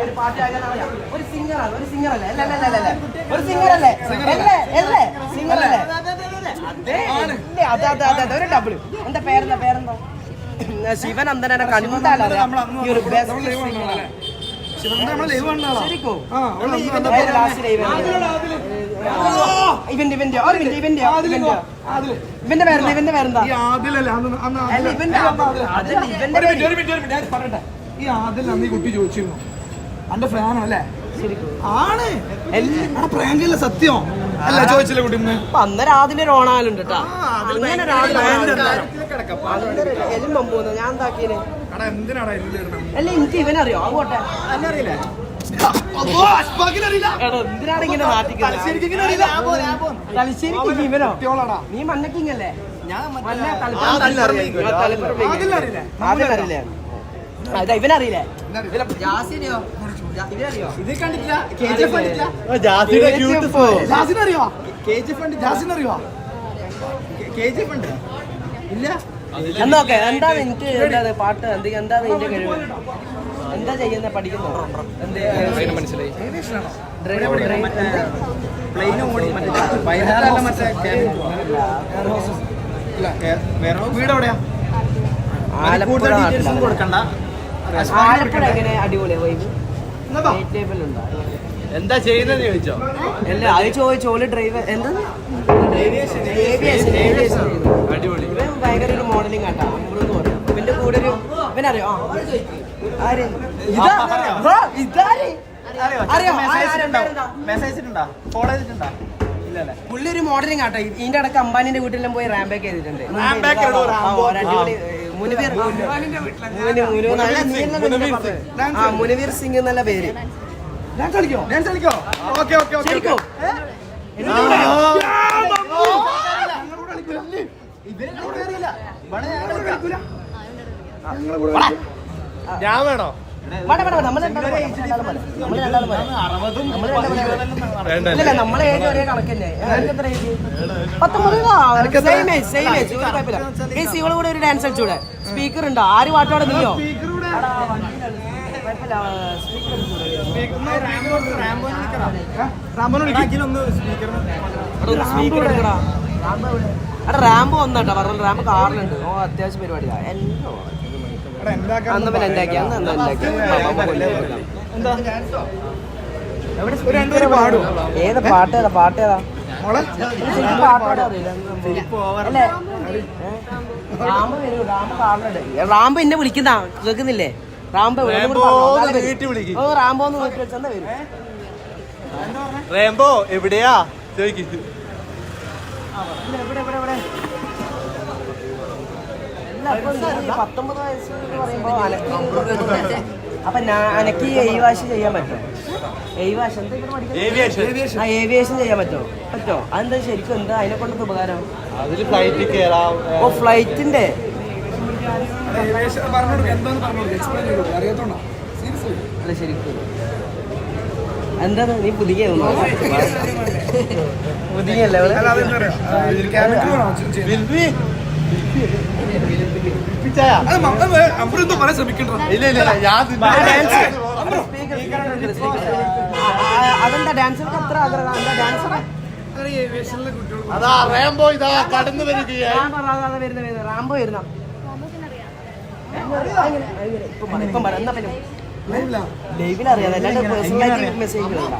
ഒരു പാട്ട് ഒരു സിംഗറാണ് ഒരു സിംഗറല്ലേ ഒരു സിംഗറല്ലേ സിംഗറല്ലേ അതെ ഒരു ഡബിൾ. എന്താ പേരെന്താ ശിവനന്ദനെ കണ്ടാലറിയാം. ഇവന്റെ പേരെന്താ? ഈ ആദിൽ അന്ന് ഈ കുട്ടി ചോദിച്ചിരുന്നു എന്റെ ഫാനോ അല്ലേ? ആണ് പ്രാങ്കല്ല സത്യം അല്ല ചോദിച്ചില്ല കുട്ടി. അന്നേരം ആദിന്റെ ഓണാലുണ്ട് കേട്ടോ. അങ്ങനെ ഞാൻ എന്താക്കിയത് അല്ല എനിക്ക് ഇവനറിയോ? ആകോട്ടെ എന്തിനാണ് ഇങ്ങനെ തലശ്ശേരിക്ക് ഇവനോ? നീ മന്നക്കിങ്ങല്ലേ? ഇവനറിയില്ലേ? ജാസിനെയോ? ഇവനറിയോ? ഇത് കണ്ടിട്ടില്ല. ഇല്ല എന്നോക്കെ. എന്താണ് എനിക്ക് എന്താണ് പാട്ട് എന്താണ് നിന്റെ കഴിവ്? എന്താ ചെയ്യുന്ന പഠിക്കുന്നു? മനസ്സിലായി. ആലപ്പുഴ എങ്ങനെ അടിപൊളിയാ വൈബ്? എന്താ ചെയ്യുന്നതെന്ന് ചോദിച്ചോ? അല്ല അത് ചോദിച്ചോളി. ഡ്രൈവർ എന്താ അടിപൊളി. ഇവൻ ഭയങ്കര ഒരു മോഡലിംഗ് ആട്ടാ. അമ്പളെന്ന് പറയാം. ഇവന്റെ കൂടെ ഒരു ഇവനറിയോ? ആര് പുള്ളി ഒരു മോഡലിംഗ് ആട്ടോ. ഇതിന്റെ ഇടയ്ക്ക് അംബാനിന്റെ വീട്ടിലെല്ലാം പോയി റാംബാക്ക് ചെയ്തിട്ടുണ്ട്. മുനവീർ സിംഗ് എന്നല്ല പേര്. ഞാൻ വേണോ? നമ്മളെ ഏജ് ഒരേ കണക്കന്നെ. 19 കൂടെ ഒരു ഡാൻസ് കളിച്ചൂടെ? സ്പീക്കർ ഉണ്ടോ? ആര് പാട്ടോടെ നീയോ? റാമ്പ് വന്നോട്ടോ പറഞ്ഞു. റാമ്പ് കാറിലുണ്ട്. ഓ അത്യാവശ്യം പരിപാടിയാ. ഏതാ പാട്ടേതാ? പാട്ടേതാ? റാമ്പ് എന്നെ വിളിക്കുന്ന കേൾക്കുന്നില്ലേ? റാമ്പ് റാമ്പോന്ന് വെച്ചെന്താ വരും? റേംബോ എവിടെയാ ചോദിക്കും. 19 വയസ്സ് എന്ന് പറയുമ്പോ അപ്പൊ അനക്ക് ഏവിയേഷൻ ചെയ്യാൻ പറ്റുമോ? ഏവിയേഷൻ ചെയ്യാൻ പറ്റോ? അതെന്താ ശരിക്കും? എന്താ അതിനെ കൊണ്ട് ഉപകാരം? അതില് ഫ്ലൈറ്റിൽ കയറാം. ഓ ഫ്ലൈറ്റിന്റെ അല്ല ശരിക്കും എന്താണ്? നീ പുതിയല്ലേ? അതെന്താ ഡാൻസർക്ക് അത്ര ആഗ്രഹം? എന്താ ഡാൻസർ? റാംബോ ഇതാ കടന്നു വരികയാണ്. റാംബോ വരുന്ന ലൈവിൽ അറിയാതെ അല്ലാണ്ട് പേഴ്സണലായിട്ട് മെസ്സേജ് ചെയ്യണ്ട.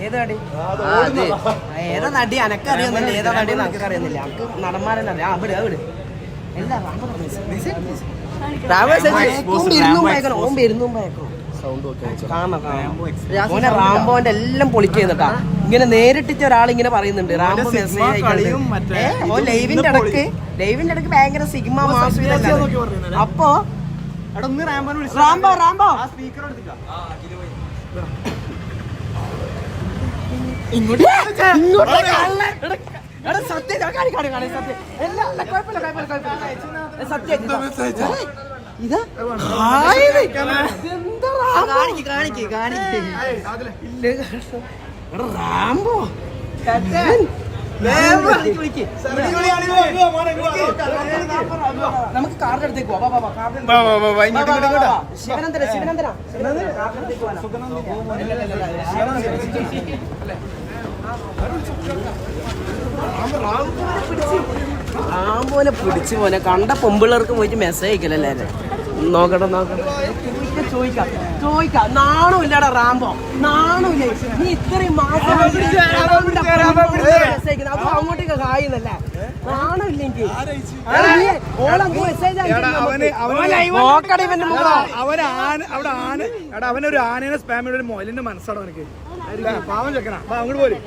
ഏതാ നടി? അനക്കറിയൊന്നുമില്ല. ഏതാ നടി നമുക്കറിയുന്നില്ല. നമുക്ക് നടന്മാരെന്നറിയാം. അവിടെ അവിടെ എല്ലാ ഓനെ റാംബോന്റെ എല്ലാം പൊളിക്കുന്നുട്ടാ. ഇങ്ങനെ നേരിട്ടിട്ട് ഒരാൾ ഇങ്ങനെ പറയുന്നുണ്ട് റാംബോ മെസ്സേജ് ഓ ലൈവിന്റെ ഇടക്ക് ഭയങ്കര സിഗ്മ മാസ്. അപ്പൊ റാംബോ റാംബോ ഇങ്ങോട്ട് സത്യം ഇതാ റാംബോ നമുക്ക് കാറിന്റെ അടുത്തേക്ക് പോവാം. ശിവനന്ദന റാംബോനെ പിടിച്ചു പോനെ കണ്ട പൊമ്പിള്ളേർക്ക് പോയിട്ട് മെസ്സേജ് അയക്കലല്ലേ നോക്കട്ടെ ചോദിക്കാം നാണോ ഇല്ലാടാ റാംബോ നാണമില്ലേ നീ ഇത്രയും മാസം അത് അങ്ങോട്ടേക്ക് കായുന്നല്ലേ നാണമില്ലെങ്കിൽ അവനൊരു ആനയുടെ സ്പാമിയുടെ ഒരു മൊയിലിന്റെ മനസ്സാണ് അവനക്ക് പാവം ചെക്കനാ അങ്ങോട്ട് പോലും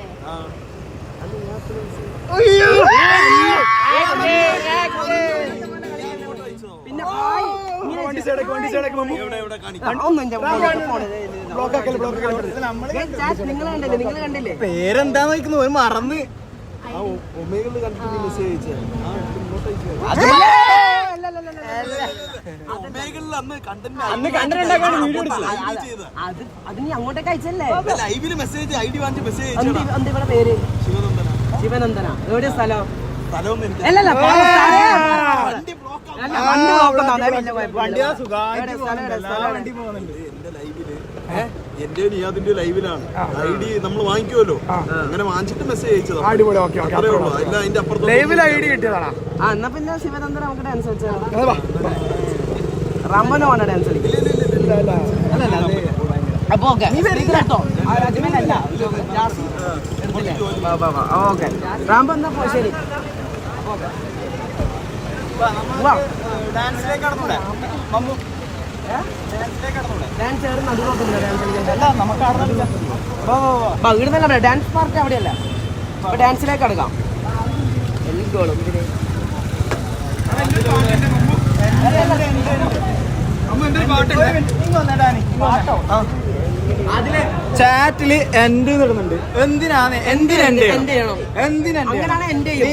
പിന്നെ നിങ്ങൾ കണ്ടില്ലേ പേരെന്താന്ന് നോക്കുന്നു മറന്ന് അത് നീ അങ്ങോട്ടേക്ക് അയച്ചല്ലേ ലൈവില് മെസ്സേജ് ഐ ഡി വാങ്ങിച്ച് മെസ്സേജ് ഇവിടെ പേര് ശിവനന്ദന എവിടെ സ്ഥലം എന്റെ നിയാദിന്റെ ലൈവിലാണ് ഐ ഡി നമ്മൾ വാങ്ങിക്കുമല്ലോ അങ്ങനെ വാങ്ങിച്ചിട്ട് മെസ്സേജ് അയച്ചത്. അതിന്റെ അപ്പുറത്ത് എന്നാ പിന്നെ ശിവനന്ദന നമുക്ക് ഡാൻസ് വെച്ചാൽ റമ്മനോ ആണ് ഡാൻസ് അപ്പൊ ഓക്കെ അജ്മലല്ല ഓക്കെ റാംബോ എന്നാ പോ ശരി ഡാൻസിലേക്ക് കടന്നൂടെ ഡാൻസ് നടുവോട്ടില്ല നമുക്ക് ഇവിടുന്നല്ല ഡാൻസ് പാർട്ടി അവിടെയല്ല അപ്പൊ ഡാൻസിലേക്ക് അടുക്കാം എല്ലോളും അതില് ചാറ്റില് എൻഡ് ഇടുന്നുണ്ട്. എന്തിനാണ്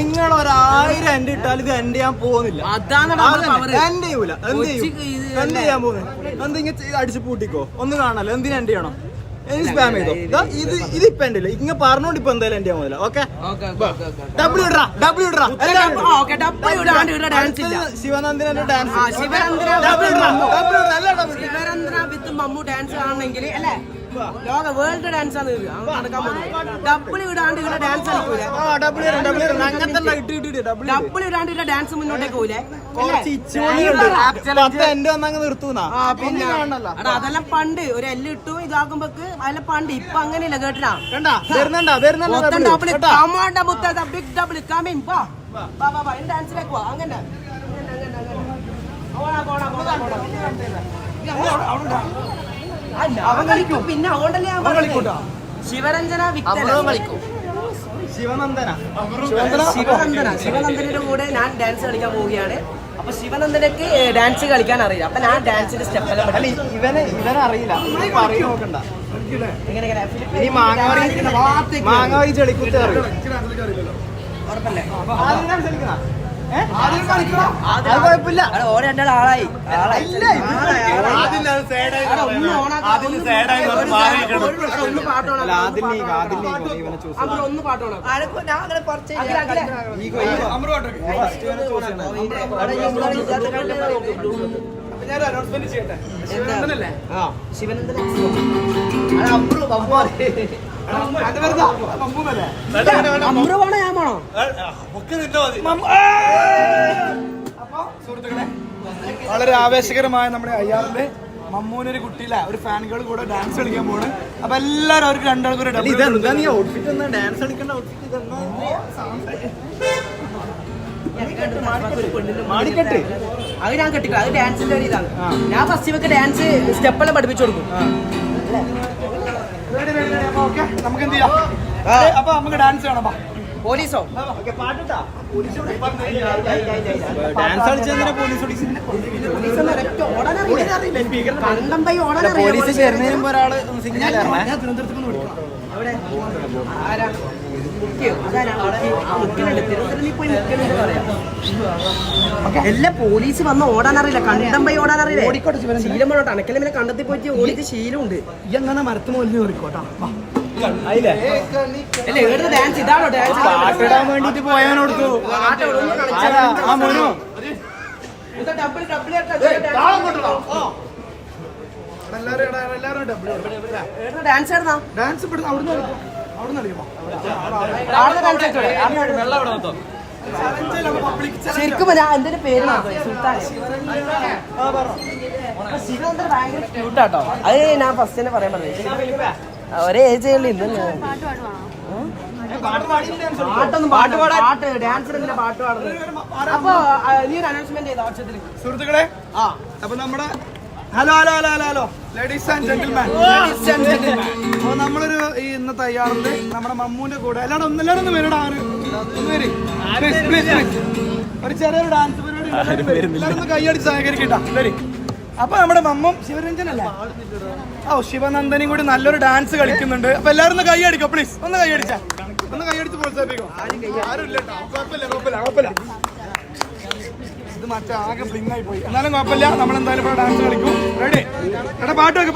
നിങ്ങൾ 1000 എൻഡ് ഇട്ടാൽ ഇത് എൻഡ് ചെയ്യാൻ പോകുന്നില്ല. എൻഡ് ചെയ്യൂല. എന്ത് ചെയ്യാൻ പോകുന്നത് എന്തെങ്കിലും അടിച്ച് പൂട്ടിക്കോ ഒന്ന് കാണാലോ. എന്തിനാ എൻഡ് ചെയ്യണം? സ്പാം ചെയ്തോ. ഇതിപ്പോ എൻഡ് ഇല്ല. ഇങ്ങനെ പറഞ്ഞോണ്ട് ഇപ്പൊ എന്തായാലും എൻഡ് ചെയ്യാൻ പോകില്ല. ഓക്കെ ശിവനന്ദന ഡാൻസ് ശിവനന്ദന വിത്ത് മമ്മു ഡാൻസ് കാണണമെങ്കിൽ അല്ലേ ലോക വേൾഡ് ഡാൻസ് ആണ് ഡബിൾ ഇടാണ്ട് ഇവിടെ ഡാൻസ് കളിക്കൂല. ഡബിൾ ഇടാണ്ട് ഇവിടെ ഡാൻസ് മുന്നോട്ടേക്ക് പോകൂലേ. പിന്നെ അതെല്ലാം പണ്ട് ഒരു എല്ല് ഇട്ടു ഇതാക്കുമ്പോക്ക് അതെല്ലാം പണ്ട്. ഇപ്പൊ അങ്ങനെയല്ല കേട്ടാ ബിഗ് ഡബിൾ കമ്മിങ് ഡാൻസിലേക്ക് പോവാ. അങ്ങനെ അവൻ കളിക്കും. പിന്നെ അതുകൊണ്ടല്ലേ ഞാൻ പറഞ്ഞത് ശിവരഞ്ജന ശിവനന്ദനയുടെ കൂടെ ഞാൻ ഡാൻസ് കളിക്കാൻ പോവുകയാണ്. അപ്പൊ ശിവനന്ദനക്ക് ഡാൻസ് കളിക്കാൻ അറിയില്ല. അപ്പൊ ഞാൻ ഡാൻസിന്റെ സ്റ്റെപ്പെല്ലാം ഇവനറിയില്ല. മാങ്ങാവി ചെളിക്കുത്തി ഉറപ്പല്ലേ കുഴപ്പമില്ല. ഓരോ രണ്ടാൾ ആളായി ഒന്ന് പാട്ടോണം. ശിവനന്ദന അമ്രുവാണോ ഞാൻ വേണോ? അപ്പൊ സുഹൃത്തുക്കളെ വളരെ ആവേശകരമായ നമ്മുടെ അയ്യാറിന്റെ മമ്മൂനൊരു കുട്ടിയില്ല ഒരു ഫാനുകൾ കൂടെ ഡാൻസ് കളിക്കാൻ പോണ്. അപ്പൊ എല്ലാരും അവർക്ക് രണ്ടാൾക്കും ഔട്ട്ഫിറ്റ് ഡാൻസ് കളിക്കേണ്ട ഔട്ട്ഫിറ്റ് മാടിക്കെട്ട് അത് ഞാൻ കെട്ടിക്കോ. അത് ഡാൻസിന്റെ ഒരു ഇതാണ്. ഞാൻ ഫസ്റ്റ് ഇവക്ക് ഡാൻസ് സ്റ്റെപ്പെല്ലാം പഠിപ്പിച്ചു കൊടുക്കും. നമുക്ക് എന്ത് ചെയ്യാം? അപ്പൊ നമുക്ക് ഡാൻസ് കാണാം. പോലീസോ ഡാൻസ് കളിച്ചതിനെ പോലീസ് പോലീസ് ചേർന്നതിന് മുമ്പ് ഒരാള് സിഗ്നൽ എല്ലാ പോലീസ് വന്ന് ഓടാൻ അറിയില്ല. കണ്ടമ്പൈ ഓടാൻ അറിയില്ല. ശീലം പോട്ടെ അണക്കല്ലേ കണ്ടെത്തി പോയിട്ട് ഓടിച്ച് ശീലമുണ്ട്. ഈ അങ്ങനെ മരത്തിന് വലിയ ഓടിക്കോട്ടാ. അതില്ലേ അല്ലേ ഇവിടുത്തെ ഡാൻസ് ഇതാണോ ഡാൻസ് പാട്ടിടാൻ വേണ്ടിട്ട് പോയവനോടുത്തു ആ മോനോ ഡാൻസ് ആയിരുന്നോ ഡാൻസ് അവിടുന്ന് അറിയുമോ ശരിക്കും എന്റെ പേര് സുൽത്താൻ ശിവനന്ദൻ ഭയങ്കര ക്യൂട്ടാട്ടോ അത് ഞാൻ ഫസ്റ്റ് തന്നെ പറയാൻ പറഞ്ഞത് ഒരേ ഏജ് ഇന്നല്ലേ പാട്ട് ഡാൻസ് പാട്ട് പാടുന്നത് അപ്പൊ നീ ഒരു അനൗൺസ്മെന്റ് ചെയ്ത വർഷത്തിൽ സുഹൃത്തുക്കളെ അപ്പൊ നമ്മുടെ hello hello hello hello hello ladies and gentleman അപ്പൊ നമ്മളൊരു ഈ ഇന്ന് തയ്യാറുണ്ട് നമ്മുടെ മമ്മൂന്റെ കൂടെ എല്ലാവരും ഒന്നെല്ലാരും പേരുടെ ഒരു ചെറിയൊരു ഡാൻസ് പരിപാടി കൈയടിച്ച് സഹകരിക്കട്ടാ വരി അപ്പൊ നമ്മുടെ മമ്മും ശിവരഞ്ജൻ അല്ലേ ഓ ശിവനന്ദനും കൂടി നല്ലൊരു ഡാൻസ് കളിക്കുന്നുണ്ട് അപ്പൊ എല്ലാവരും ഒന്ന് കൈയടിക്കോ പ്ലീസ് ഒന്ന് കൈയടിച്ചാ ഒന്ന് കൈയടിച്ച് പ്രോത്സാഹിപ്പിക്കോ ആരും ഇല്ല കുഴപ്പമില്ല ഇത് മറ്റേ ആകെ ബ്ലിങ് ആയി പോയി എന്നാലും കുഴപ്പമില്ല നമ്മൾ എന്തായാലും ഇവിടെ ഡാൻസ് കളിക്കും റെഡി എടാ പാട്ട് വെക്ക്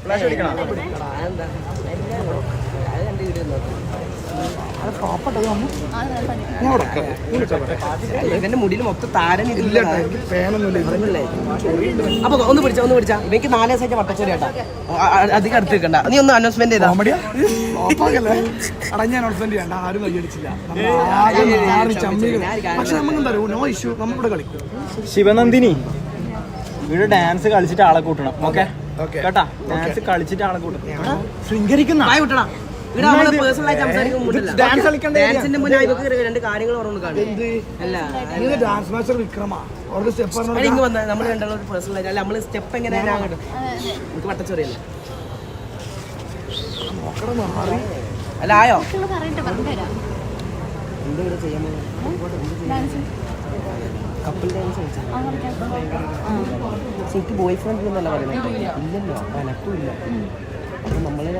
ഫ്ലാഷ് അടിക്കണം ഇവന്റെ മുടിയിൽ മൊത്തം താരൻ ഇല്ല അപ്പൊ ഒന്ന് പിടിച്ചാ ഇവയ്ക്ക് 4 ദിവസമായിട്ട് വട്ടച്ചോറി കേട്ടാ അധികം അടുത്ത് വെക്കണ്ട നീ ഒന്ന് അനൗൺസ്മെന്റ് ചെയ്താ അടഞ്ഞ അനൗൺസ്മെന്റ് ചെയ്യണ്ട ആരും കൈയടിച്ചില്ല പക്ഷെ നമുക്കെന്താ നോ ഇഷ്യൂ നമ്മളിവിടെ കളിക്കും ശിവനന്ദിനി ഇവിടെ ഡാൻസ് കളിച്ചിട്ട് ആളെ കൂട്ടണം ഓക്കെ കേട്ടാ ഡാൻസ് കളിച്ചിട്ട് ആളെ കൂട്ടണം ശൃംഗരിക്കുന്ന ഇവിടെ നമ്മള് പേഴ്സണലായിട്ട് സംസാരിക്കുമ്പോൾ ഡാൻസിന്റെ മുന്നേ ഇവർക്ക് 2 കാര്യങ്ങൾ പറഞ്ഞു അല്ല ഡാൻസ് മാസ്റ്റർ വിക്രമാ ഇങ്ങ് വന്ന നമ്മൾ രണ്ടാളും പേഴ്സണലായിട്ട് അല്ല നമ്മള് സ്റ്റെപ്പ് എങ്ങനെ നമുക്ക് വട്ടച്ചൊറിയല്ലേ അല്ല ആയോ എന്തുകൂടെ ചെയ്യാൻ കപ്പിൾ ഡാൻസ് എനിക്ക് ബോയ് ഫ്രണ്ട് എന്നല്ല പറയുന്നത് ഇല്ലല്ലോ അനക്കും ഇല്ല അപ്പൊ നമ്മളെ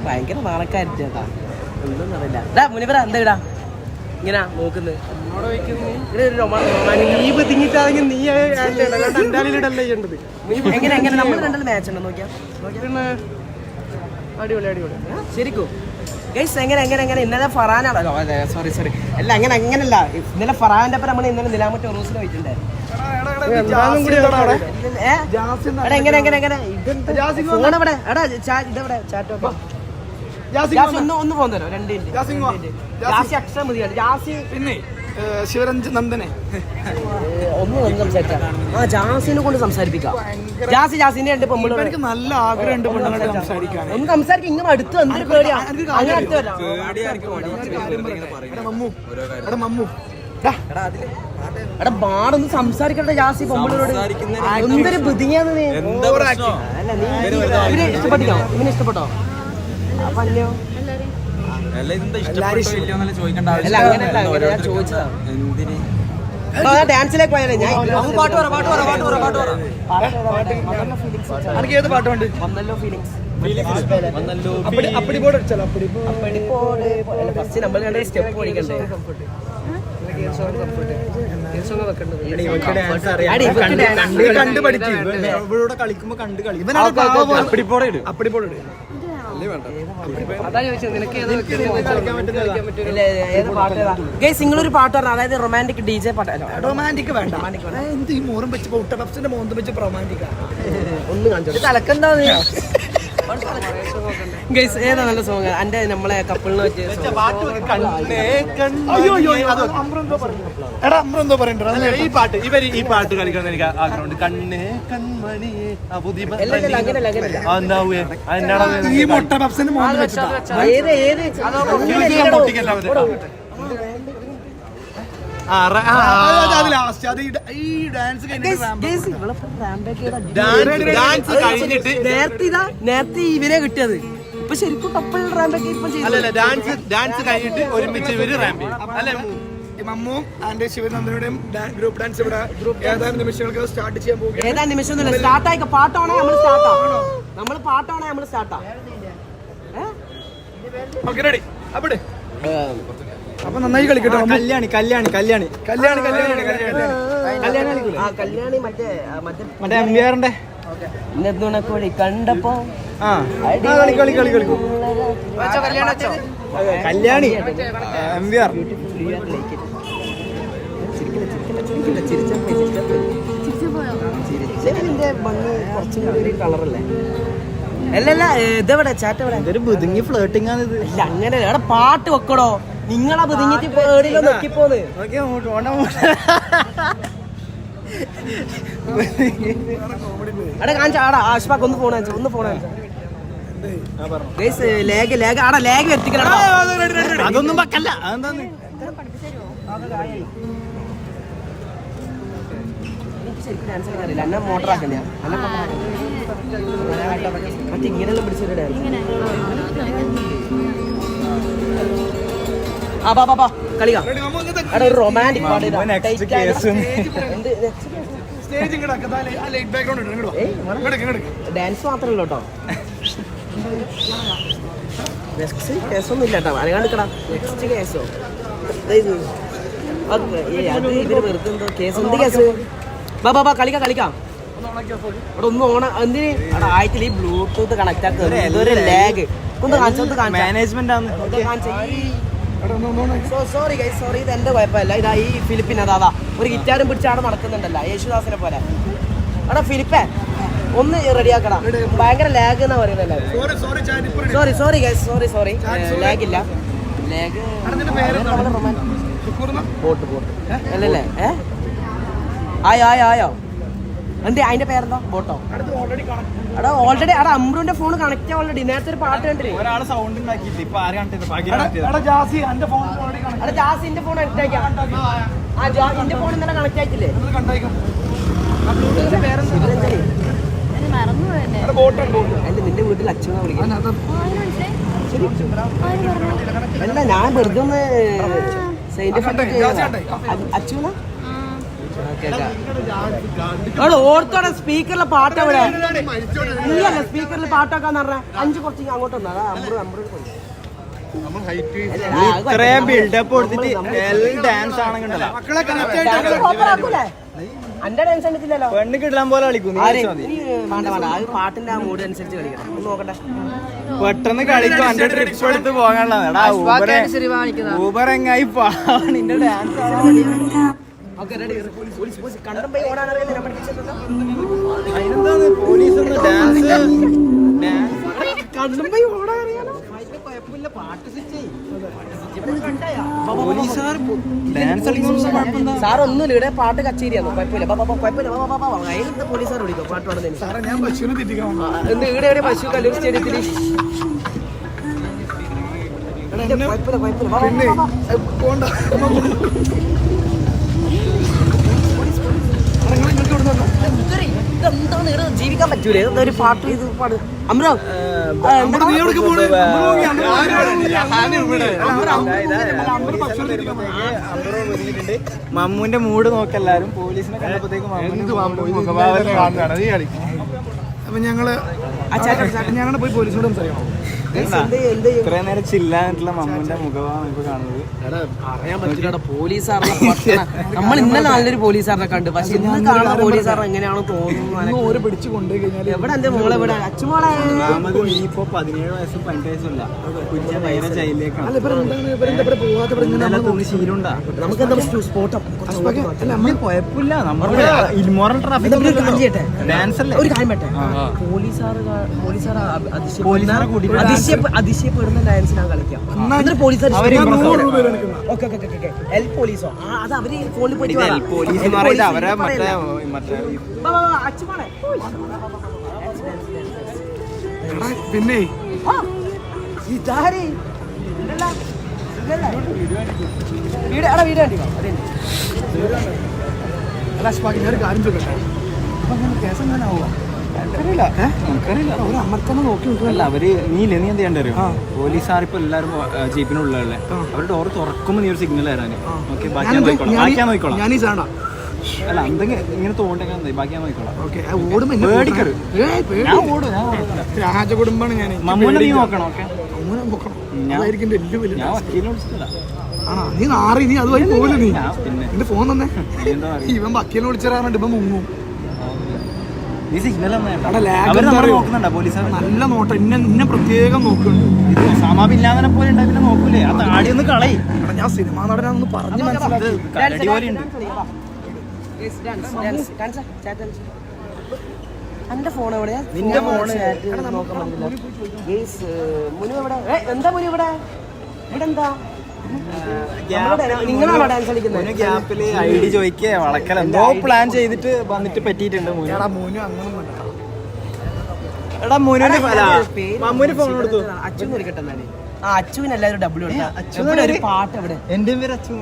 ഭയങ്കര നാണക്കാരിട്ടാ ഒന്നും അറിയില്ല മുനിപറ എന്താ ഇടാ ഇങ്ങനെ നോക്കുന്നത് എങ്ങനെ നമ്മൾ രണ്ടാലും മാച്ച് ഉണ്ടോ നോക്കിയാ അടിപൊളി ശരിക്കും എങ്ങനെ ഇന്നലെ ഫറാനാണല്ലോ സോറി അല്ല അങ്ങനല്ല ഇന്നലെ ഫറാന്റെ ഒപ്പം നമ്മൾ ഇന്നലെ നിലാമറ്റ റോസിന് പോയിട്ടുണ്ടേ എങ്ങനെ ഫോണെവിടെ എടാ ഇതെവിടെ ചാറ്റ് ഒന്ന് ഫോൺ തരോ 2 മിനിറ്റ് ജാസി അക്ഷരം മതിയാണ് ജാസി പിന്നെ ശിവരഞ്ജൻ നന്ദനെ ഒന്ന് സംസാരിക്കാം ജാസിനെ കൊണ്ട് സംസാരിപ്പിക്കാം ജാസിന്റെ 2 പെമ്പിളോട് എനിക്ക് നല്ല ആഗ്രഹമുണ്ട് പെണ്ണുങ്ങളോട് സംസാരിക്കാൻ ഒന്ന് സംസാരിക്കും ഇങ്ങനെ അടുത്ത് എന്തൊരു പേടിയാ അങ്ങനെ അടുത്ത് വരാം എടാ ബാടൊന്ന് സംസാരിക്കട്ടെ ജാസി പെമ്പിളോട് എന്തൊരു ബുദ്ധിയാന്ന് നീ അല്ല നീ ഇവരെ ഇഷ്ടപ്പെട്ടോ ഇവനെ ഇഷ്ടപ്പെട്ടോ അപ്പൊ അല്ലയോ അല്ല അങ്ങനെയല്ല ഞാൻ ചോദിച്ചതാ ഡാൻസിലേക്ക് പോയാലേ ഞാൻ എനിക്ക് ഏത് പാട്ടുണ്ട് വന്നല്ലോ ഫീലിങ്സ് അപ്പടി ബോർഡ് അടിച്ചാലോ ഫസ്റ്റ് നമ്മൾ കണ്ട സ്റ്റെപ്പ് പഠിക്കണ്ടേ കണ്ട് പഠിച്ചു ഇവിടെ കളിക്കുമ്പോ കണ്ട് കളി അപ്പടിപ്പോടെ നിങ്ങളൊരു പാട്ട് പറഞ്ഞ അതായത് റൊമാൻറ്റിക് DJ പാട്ട് റൊമാൻറ്റിക് വേണ്ട എന്ത് ഈ മോറും വെച്ച് ഊട്ടപപ്സിന്റെ മോന്തും വെച്ച് റൊമാൻറ്റിക് ഒന്ന് കാണിച്ചു തലക്കെന്താ ഏതാ നല്ല സോങ് എന്റെ നമ്മളെ കപ്പിളിന് പറ്റിയ ഈ പാട്ട് കളിക്കണം എനിക്ക് ആഗ്രഹമുണ്ട് കണ്ണേ കൺമണിയെ ഈ മുട്ട പപ്സിന്റെ മോന്തും വെച്ചിട്ടാ നേരത്തെ ഇവരെ കിട്ടിയത് ഇപ്പൊ ശരിക്കും കപ്പിൾ റാമ്പൊക്കെ ഇപ്പൊ ഡാൻസ് കഴിഞ്ഞിട്ട് ഒരുമിച്ച് ഇവര് റാമ്പ് അല്ലെ മമ്മു ആൻഡ് ശിവനന്ദനുടെയും ഗ്രൂപ്പ് ഡാൻസ് ഇവിടെ ഏതാനും നിമിഷങ്ങൾക്ക് സ്റ്റാർട്ട് ചെയ്യാൻ പോകും. ഏതാനും നിമിഷം സ്റ്റാർട്ടായി പാട്ടാണോ നമ്മൾ സ്റ്റാർട്ടാ നമ്മൾ പാട്ടാണോ നമ്മൾ സ്റ്റാർട്ടാ ഓക്കെ റെഡി അവിടെ അപ്പൊ നന്നായി കളിക്കട്ടെ. കല്യാണി കല്യാണി കല്യാണി കല്യാണി കല്യാണി കല്യാണി മറ്റേ മറ്റേ എംവിആറിന്റെ നെടുനക്കോടി കണ്ടപ്പോ കളി കളി കളി കളിക്കും. കല്യാണി എംവിആർ ചിരിച്ചതിന്റെ ഭംഗി കുറച്ചും കൂടി ഒരു കളറല്ലേ? അല്ലല്ല ഇതെവിടെ ചാറ്റ ഇവിടെ ഇതൊരു ബുദ്ധിങ്ങി ഫ്ലേട്ടിംഗ് ആണ് ഇത്. ഇല്ല അങ്ങനെ അവിടെ പാട്ട് വെക്കടോ. നിങ്ങളാ ബുദ്ധിങ്ങിട്ട് പേടിയിലോ നോക്കിപ്പോന്ന് അവിടെ കാണിച്ച ആടാ ആഷ്പാക്ക് ഒന്ന് ഫോൺ കാണിച്ചു ഒന്ന് ഫോൺ കാണിച്ചു ലേഗ് ലേഗ് ആടാ ലേഗ് എത്തിക്കണം. അതൊന്നും വെക്കല്ല. അതെന്താന്ന് ശരിക്കും ഡാൻസ് കളിക്കാറില്ല. എന്നെ മോട്ടർ ആക്കണ്ട മറ്റേ ഇങ്ങനെയുള്ള പിടിച്ചൊരു ഡാൻസ്. ആ ബാ ബാ കളിക്കാം. അവിടെ ഒരു റൊമാൻറ്റിക് പാട്ട് ഡാൻസ് മാത്രമല്ല കേട്ടോ. നെക്സ്റ്റ് കേസൊന്നും ഇല്ല കേട്ടോ. അനങ്ങാണ്ടിക്കടാ നെക്സ്റ്റ് കേസോ അത് ഇവര് വെറുതെ എന്തോ കേസ്. എന്ത് കേസ്? ബാ ബാ കളിക്കാം കളിക്കാം. അവിടെ ഒന്നും ഓണ എന്തിന് അവിടെ ആയിട്ടില്ല. ഈ ബ്ലൂടൂത്ത് കണക്ട് ആക്കുന്നത് ഇതൊരു ലാഗ്. ഒന്ന് കാണിച്ചു മാനേജ്മെന്റ് ആണ്. Sorry guys sorry. ഇത് എന്റെ കുഴപ്പമില്ല. ഇതാ ഈ ഫിലിപ്പിൻ അതാ ഒരു ഗിറ്റാറും പിടിച്ച് അവിടെ നടക്കുന്നുണ്ടല്ലോ യേശുദാസിനെ പോലെ. അവിടെ ഫിലിപ്പേ ഒന്ന് റെഡിയാക്കണം. ഭയങ്കര ലാഗ് എന്നാ പറയുന്നത്. Sorry sorry guys sorry sorry. Lag ഇല്ല. ലാഗ് ബോട്ട് ബോട്ട് അല്ലല്ലേ? ആയോ ആയോ ആയോ എന്ത് അതിന്റെ പേരെന്താ? ബോട്ടോ. അവിടെ ഓൾറെഡി അവിടെ അമ്രുവിന്റെ ഫോൺ കണക്ട് ഓൾറെഡി. നേരത്തെ ഒരു പാട്ട് കണ്ടില്ലേ? ഒരാളെ സൗണ്ട് ഉണ്ടാക്കിയില്ല. ഇപ്പൊ ആര് കണ്ടത്? അവിടെ ജാസിന്റെ ഫോൺ കണക്ട് ആക്കിയാ. ആ എന്റെ ഫോൺ ഇന്നലെ കണക്ട് ആയിട്ടില്ലേ? അല്ല നിന്റെ വീട്ടിൽ അച്ഛനെ വിളിക്കാം. അല്ല ഞാൻ വെറുതെ ഒന്ന് അച്ഛന ഓർത്തോടെ സ്പീക്കറിലെ പാട്ട് എവിടെ? ഇല്ലല്ല സ്പീക്കറിൽ പാട്ടൊക്കെന്ന് പറഞ്ഞാൽ 5 കുറച്ച് അങ്ങോട്ട് വന്നാ ഇത്രയും ബിൽഡപ്പ് കൊടുത്തിട്ട് ഡാൻസ് ആണെങ്കിലോ എന്റെ ഡാൻസ് കണ്ടിട്ടില്ലല്ലോ. പെണ്ണ് കിട്ടാൻ പോലെ കളിക്കും. വേണ്ട വേണ്ട അത് പാട്ടിന്റെ ആ മൂഡ് അനുസരിച്ച് കളിക്കണം. ഒന്ന് നോക്കട്ടെ പെട്ടെന്ന് കളിക്കും. എന്റെ ട്രിപ്പ് എടുത്ത് പോകാനുള്ളതാ. ഊബർ എങ്ങായി നിന്റെ ഡാൻസ് അതിനെന്താണ് പോലീസ് ഡാൻസ് സാർ ഒന്നുമില്ല ഇവിടെ പാട്ട് കച്ചേരിയാണോ? കുഴപ്പമില്ല അതിനെന്താ പോലീസുകാർ വിളിക്കും പാട്ട് പാടുന്നതിന്. എന്ത് ഇവിടെ എവിടെ പശു കല്ലൂർ സ്റ്റേഡിയത്തിൽ ഇതെന്താണ് ഇവിടെ ജീവിക്കാൻ പറ്റൂലേ? ഒരു പാട്ട് ഇത് പാട് അമ്രോ. മമ്മൂന്റെ മൂഡ് നോക്കെല്ലാരും. പോലീസിനെ കണ്ടപ്പോഴത്തേക്ക് അപ്പൊ ഞങ്ങള് പോയി പോലീസിനോട് സംസാരിക്കണം. ഇത്രയും നേരം ചില്ലായിട്ടുള്ള മമ്മൂന്റെ മുഖമാണ് ഇപ്പൊ കാണുന്നത്. പറയാൻ പറ്റില്ല പോലീസുകാരനെ. നമ്മൾ ഇന്നലെ നല്ലൊരു പോലീസുകാരനെ കണ്ടു. പക്ഷെ ഇന്ന് കാണുന്ന പോലീസുകാരൻ എങ്ങനെയാണോ തോന്നുന്നു പിടിച്ചു കൊണ്ടുപോയി കഴിഞ്ഞാൽ എവിടെ എന്റെ മോളെ ഇവിടെ അച്ഛമോളെ ഇപ്പൊ 17 വയസ്സും 18 വയസ്സുമില്ല. കുറ്റ നേരെ ജയിലിലേക്കാണ്. ശീലുണ്ടാ നമുക്ക് എന്താ സ്പോട്ട് കുഴപ്പമില്ല. നമ്മുടെ ഇൻമോറൽ ട്രാഫിക് ഡാൻസ് അല്ലേ? ഒരു കാര്യം പറ്റേ അതിശയപ്പെടുന്ന ഡാൻസിനാണ് കളിക്കാം. പോലീസുകാർ പോലീസോ അത് അവര് ഫോണിൽ പോയിട്ട് പിന്നെ ഒരു കാര്യം ചോദിക്കട്ടെ. അപ്പൊ അങ്ങനെ കേസ് എങ്ങനെയാവുക? അല്ല അവര് നീ എന്ത് ചെയ്യണ്ട അറിയോ? പോലീസുകാർ ഇപ്പൊ എല്ലാരും ജീപ്പിനുള്ളതല്ലേ. അവരുടെ ഡോർ തുറക്കുമ്പോ നീ ഒരു സിഗ്നൽ തരാന്. ഓക്കെ ബാക്കിയാ നോക്കിക്കോളാം. അല്ല എന്തെങ്കിലും ഇങ്ങനെ തോണ്ടെങ്കിൽ ബാക്കിയാ നോക്കിക്കോളാം. പേടിക്കരുത്. ഞാൻ ഓടും. രാജകുടുംബാണ് ഞാൻ. മമ്മൂനെ നീ നോക്കണം. ഓക്കെ ഞാൻ വക്കീലിനെ വിളിച്ചിട്ടില്ല. ആണോ നീ നാറി നീ അതുവഴി പോകില്ല നീ എന്റെ ഫോൺ തന്നെ ഇവൻ വക്കീലിനെ വിളിച്ചിറങ്ങാണ്ട് ഇവൻ മുങ്ങും നല്ല നോട്ടം ഇന്നെ പ്രത്യേകം നോക്കുന്നുണ്ട് നോക്കൂലേ ആ താടി ഒന്ന് കളയും ഞാൻ സിനിമാ നടനാണെന്ന് പറഞ്ഞ് മനസ്സിലാക്കി എന്റെ ഫോൺ എവിടെയാ നിന്റെ ഫോണ് മുനു എവിടെ എന്താ മുനു ഇവിടെ ഇവിടെ എന്താ നിങ്ങളാണോ ഡാൻസ് കളിക്കുന്നത് ഗ്യാപ്പില് ഐഡി ചോദിക്കേ വളക്കൽ എന്തോ പ്ലാൻ ചെയ്തിട്ട് വന്നിട്ട് പറ്റിയിട്ടുണ്ട് മോനു അങ്ങനെ എടാ മോനുവിന്റെ മമ്മൂന് ഫോൺ കൊടുത്തു അച്ഛൻ വിളിക്കട്ടെ എന്നാല് അച്ചുവിന് എല്ലാവരും ഡബിൾ ഒരു പാട്ട് എവിടെ എന്റെ പേര് അച്ചു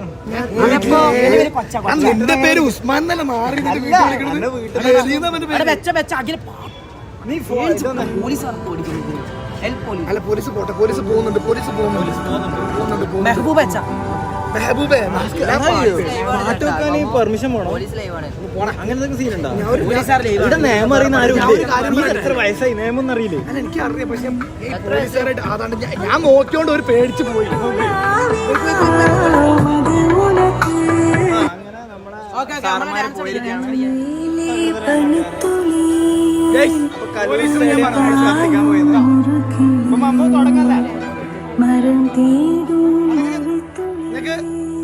നിന്റെ പേര് ഉസ്മാൻ എന്നല്ല മാറി നീ ഫോൺ പോലീസ് അല്ല പോലീസ് പോട്ടെ പോലീസ് പോകുന്നുണ്ട് മെഹബൂബ് അച്ഛ മെഹബൂബേ പാട്ട് വെക്കാൻ പെർമിഷൻ പോണോ അങ്ങനത്തെ സീൻ ഉണ്ടോ ഇവിടെ നിയമം അറിയുന്ന ആരും എത്ര വയസ്സായി നിയമം ഒന്നും അറിയില്ലേ എനിക്കറിയാം പക്ഷെ ഈ പോലീസുകാരായിട്ട് അതാണ്ട് ഞാൻ നോക്കിയോണ്ട് ഒരു പേടിച്ച് പോയി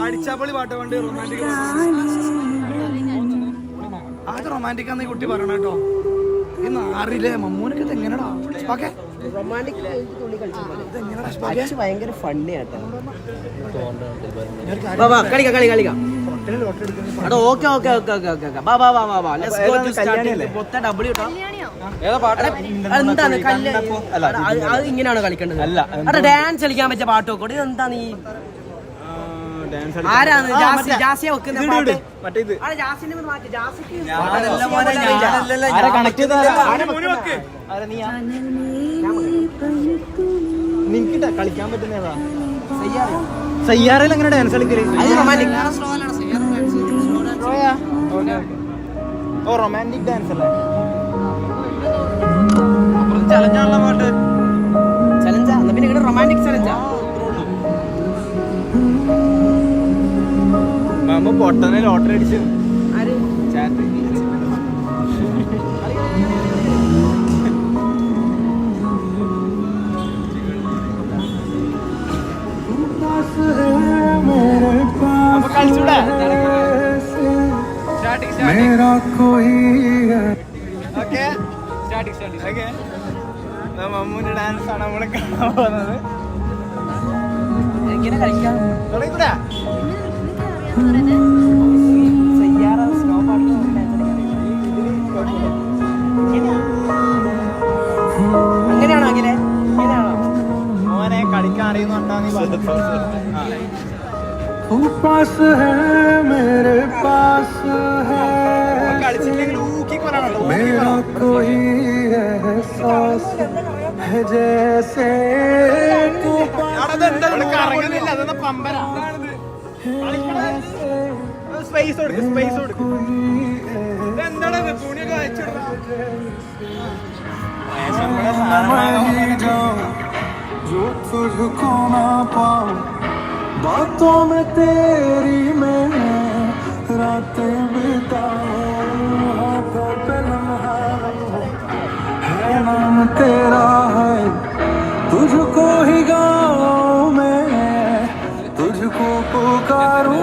അടിച്ചാപ്പൊളി പാട്ട് വേണ്ടി റൊമാൻറ്റിക് ആദ്യം റൊമാൻറ്റിക് ആണെന്ന് ഈ കുട്ടി പറയണം കേട്ടോ ഇന്ന് ആറില്ലേ മമ്മൂനൊക്കെ ഇത് എങ്ങനെയാടാ ഓക്കെ റൊമാൻറ്റിക് ഭയങ്കര ഫണ്ണി ആട്ടോ കളിക്കാം എന്താണ് അത് ഇങ്ങനെയാണോ കളിക്കേണ്ടത് ഡാൻസ് കളിക്കാൻ പറ്റിയ പാട്ടൊക്കെ ഇതെന്താ നീ ആരാണ് ജാസിയ വെക്കുന്ന പാട്ട് നിനക്ക് കളിക്കാൻ പറ്റുന്നതാ സയ്യാറയിൽ എങ്ങനെ ഡാൻസ് കളിക്കല് ഓ റൊമാൻറ്റിക് ഡാൻസ് അല്ലേ ചലഞ്ചാണല്ലോ പാട്ട് ചലഞ്ചാ പിന്നെ ഇവിടെ റൊമാൻറ്റിക് ചലഞ്ചാ മാമ പൊട്ടനെ ലോട്ടറി അടിച്ചു ചാറ്റ് കളിച്ചൂടാ മമ്മൂന്റെ ഡാൻസ് ആണ് നമ്മളെ കാണാൻ പോകുന്നത് എങ്ങനെ കളിക്കാം തുടങ്ങിക്കൂടാ അങ്ങനെയാണോ അങ്ങനെ മോനെ കളിക്കാൻ അറിയുന്നുണ്ടോ നീ കളിച്ചില്ലെങ്കിൽ ഊക്കി പറയാനുള്ളൂ കറങ്ങുന്നില്ല അതൊന്ന് പമ്പര സ്പേസ് കൊടുക്കും സ്പേസ് കൊടുക്കും എന്താണ് തുണിയൊക്കെ जो तुझको ना पाऊं बातों में तेरी मैं रातें बिताऊं हाथों पे लम्हा है नाम तेरा है तुझको ही गाऊं मैं तुझको पुकारूं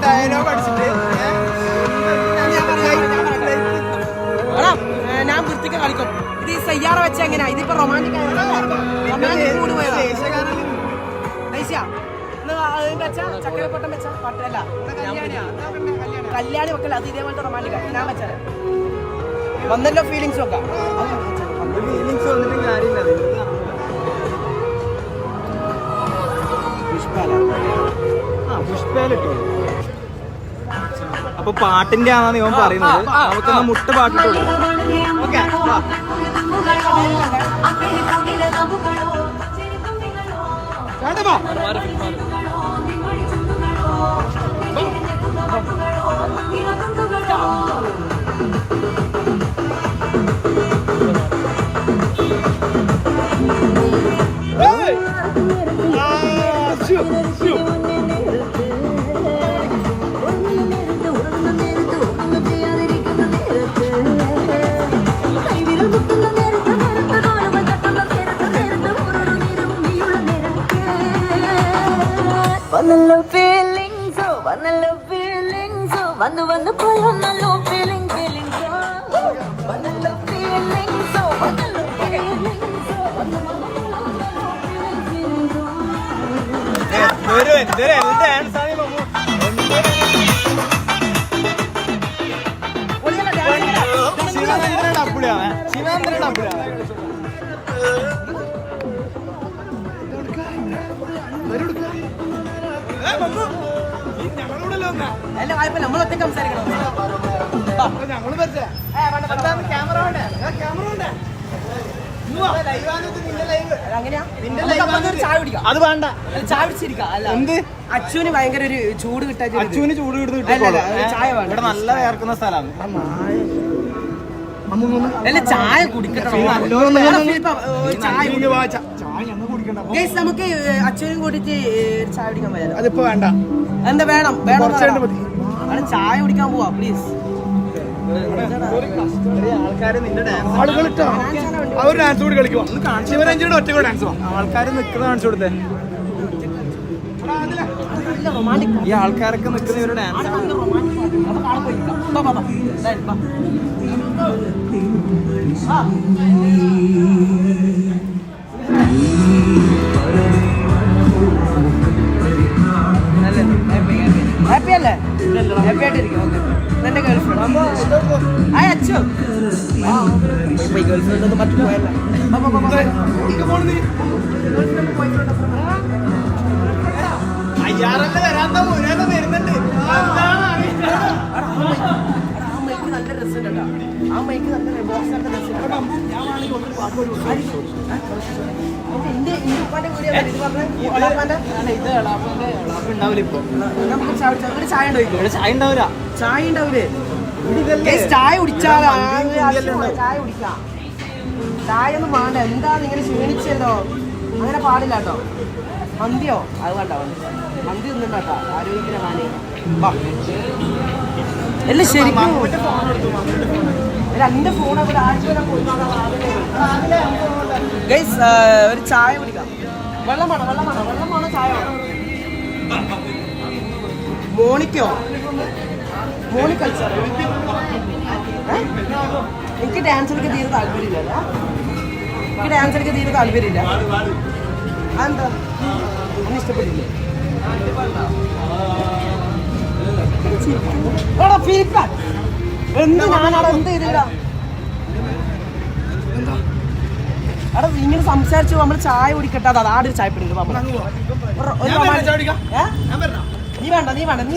ഡയലോഗ് അടിച്ചിട്ട് ഞാൻ വൃത്തിക്ക് കളിക്കും ഇത് ഈ സയ്യാറ വെച്ച എങ്ങനെയാ ഇതിപ്പോ റൊമാൻറ്റിക് മൂഡ് പോയതാ ചക്കരക്കൊട്ടം വെച്ച പട്ടല്ല കല്യാണി വെക്കല്ല അത് ഇതേപോലത്തെ റൊമാൻറ്റിക് ഞാൻ വെച്ചാൽ വന്നല്ലോ ഫീലിങ്സ് വെക്കാം ഫീലിങ്സ് വന്നിട്ട് കാര്യമില്ല പുഷ്പയിലിട്ടോ. അപ്പൊ പാട്ടിന്റെ ആണെന്ന് ഇവൻ പറയുന്നത്. നമുക്കൊന്ന് മുട്ട പാട്ടിട്ടുള്ളൂ. ഓക്കെ വന്നു വന്നു പോയൊന്നല്ലോ ഫീലിംഗ് ഫീലിംഗ് വന്നല്ലോ ഫീലിംഗ് വന്നല്ലോ അല്ല വായ്പ നമ്മളൊറ്റ സംസാരിക്കണം. ചായ കുടിക്കാം. അത് വേണ്ട, ചായ കുടിച്ചിരിക്കാം. അല്ല എന്ത് അച്ഛന് ഭയങ്കര ഒരു ചൂട് കിട്ടാൻ അച്ഛന് ചൂട് കിട്ടുന്നു. ചായ വേണ്ട. ഇവിടെ നല്ല വേർക്കുന്ന സ്ഥലമാണ്. അല്ല ചായ കുടിക്കട്ടെ. നമുക്ക് അച്ഛനും കൂട്ടിട്ട് ചായ കുടിക്കാൻ പറ്റില്ല. അതിപ്പോ വേണ്ട. എന്താ വേണം വേണം ചായ കുടിക്കാൻ പോവാ പ്ലീസ്. അവർ ഡാൻസ് കൂടി കളിക്കുവാ. ശിവരഞ്ജിയുടെ ഒറ്റ ഡാൻസ് ആൾക്കാർ നിൽക്കുന്ന കാണിച്ചു കൊടുത്തേ. ഈ ആൾക്കാരൊക്കെ നിൽക്കുന്ന ഇവരുടെ ഡാൻസ്. ഹാപ്പി അല്ലേ? ഹാപ്പി ആയിട്ടിരിക്കും. എന്റെ ഗേൾഫ്രണ്ട് അച്ഛൻ ഗേൾഫ്രണ്ട് ഒന്നും മറ്റു പോയല്ല. നല്ല രസമുണ്ട്. ആ മൈക്ക് നല്ല ബോക്സ് നല്ല രസമുണ്ട്. ചായ ഉണ്ടാവില്ല. ചായ ഉണ്ടാവില്ലേ? ചായ കുടിച്ചാലോ? ചായ കുടിക്കാം. ചായ ഒന്നും വേണ്ട. എന്താ നിങ്ങൾ ക്ഷീണിച്ചല്ലോ? അങ്ങനെ പാടില്ല കേട്ടോ. മന്തിയോ? അത് വേണ്ട. മന്തി ഒന്നും കേട്ടോ. ആരോഗ്യത്തിന് ഹാനി. അല്ല ശരിക്കും എന്റെ ഫോൺ ഒരു ചായ കുടിക്കാം. വെള്ളം വേണോ ചായ വേണോ? മോണിക്കോ? മോണിക്ക എനിക്ക് ഡാൻസ് കളിക്കാൻ തീരെ താല്പര്യമില്ല. എനിക്ക് ഡാൻസ് കളിക്കാൻ തീരെ താല്പര്യമില്ല. അതെന്താ ഒന്നും ഇഷ്ടപ്പെട്ടില്ലേ? എന്ത് ഞാനവിടെ എന്ത് ചെയ്തില്ല? അവിടെ ഇങ്ങനെ സംസാരിച്ചു നമ്മൾ ചായ കുടിക്കട്ടെ. അത് ആടെ ചായ പിടിക്കും. നീ വേണ്ട നീ നല്ലത്.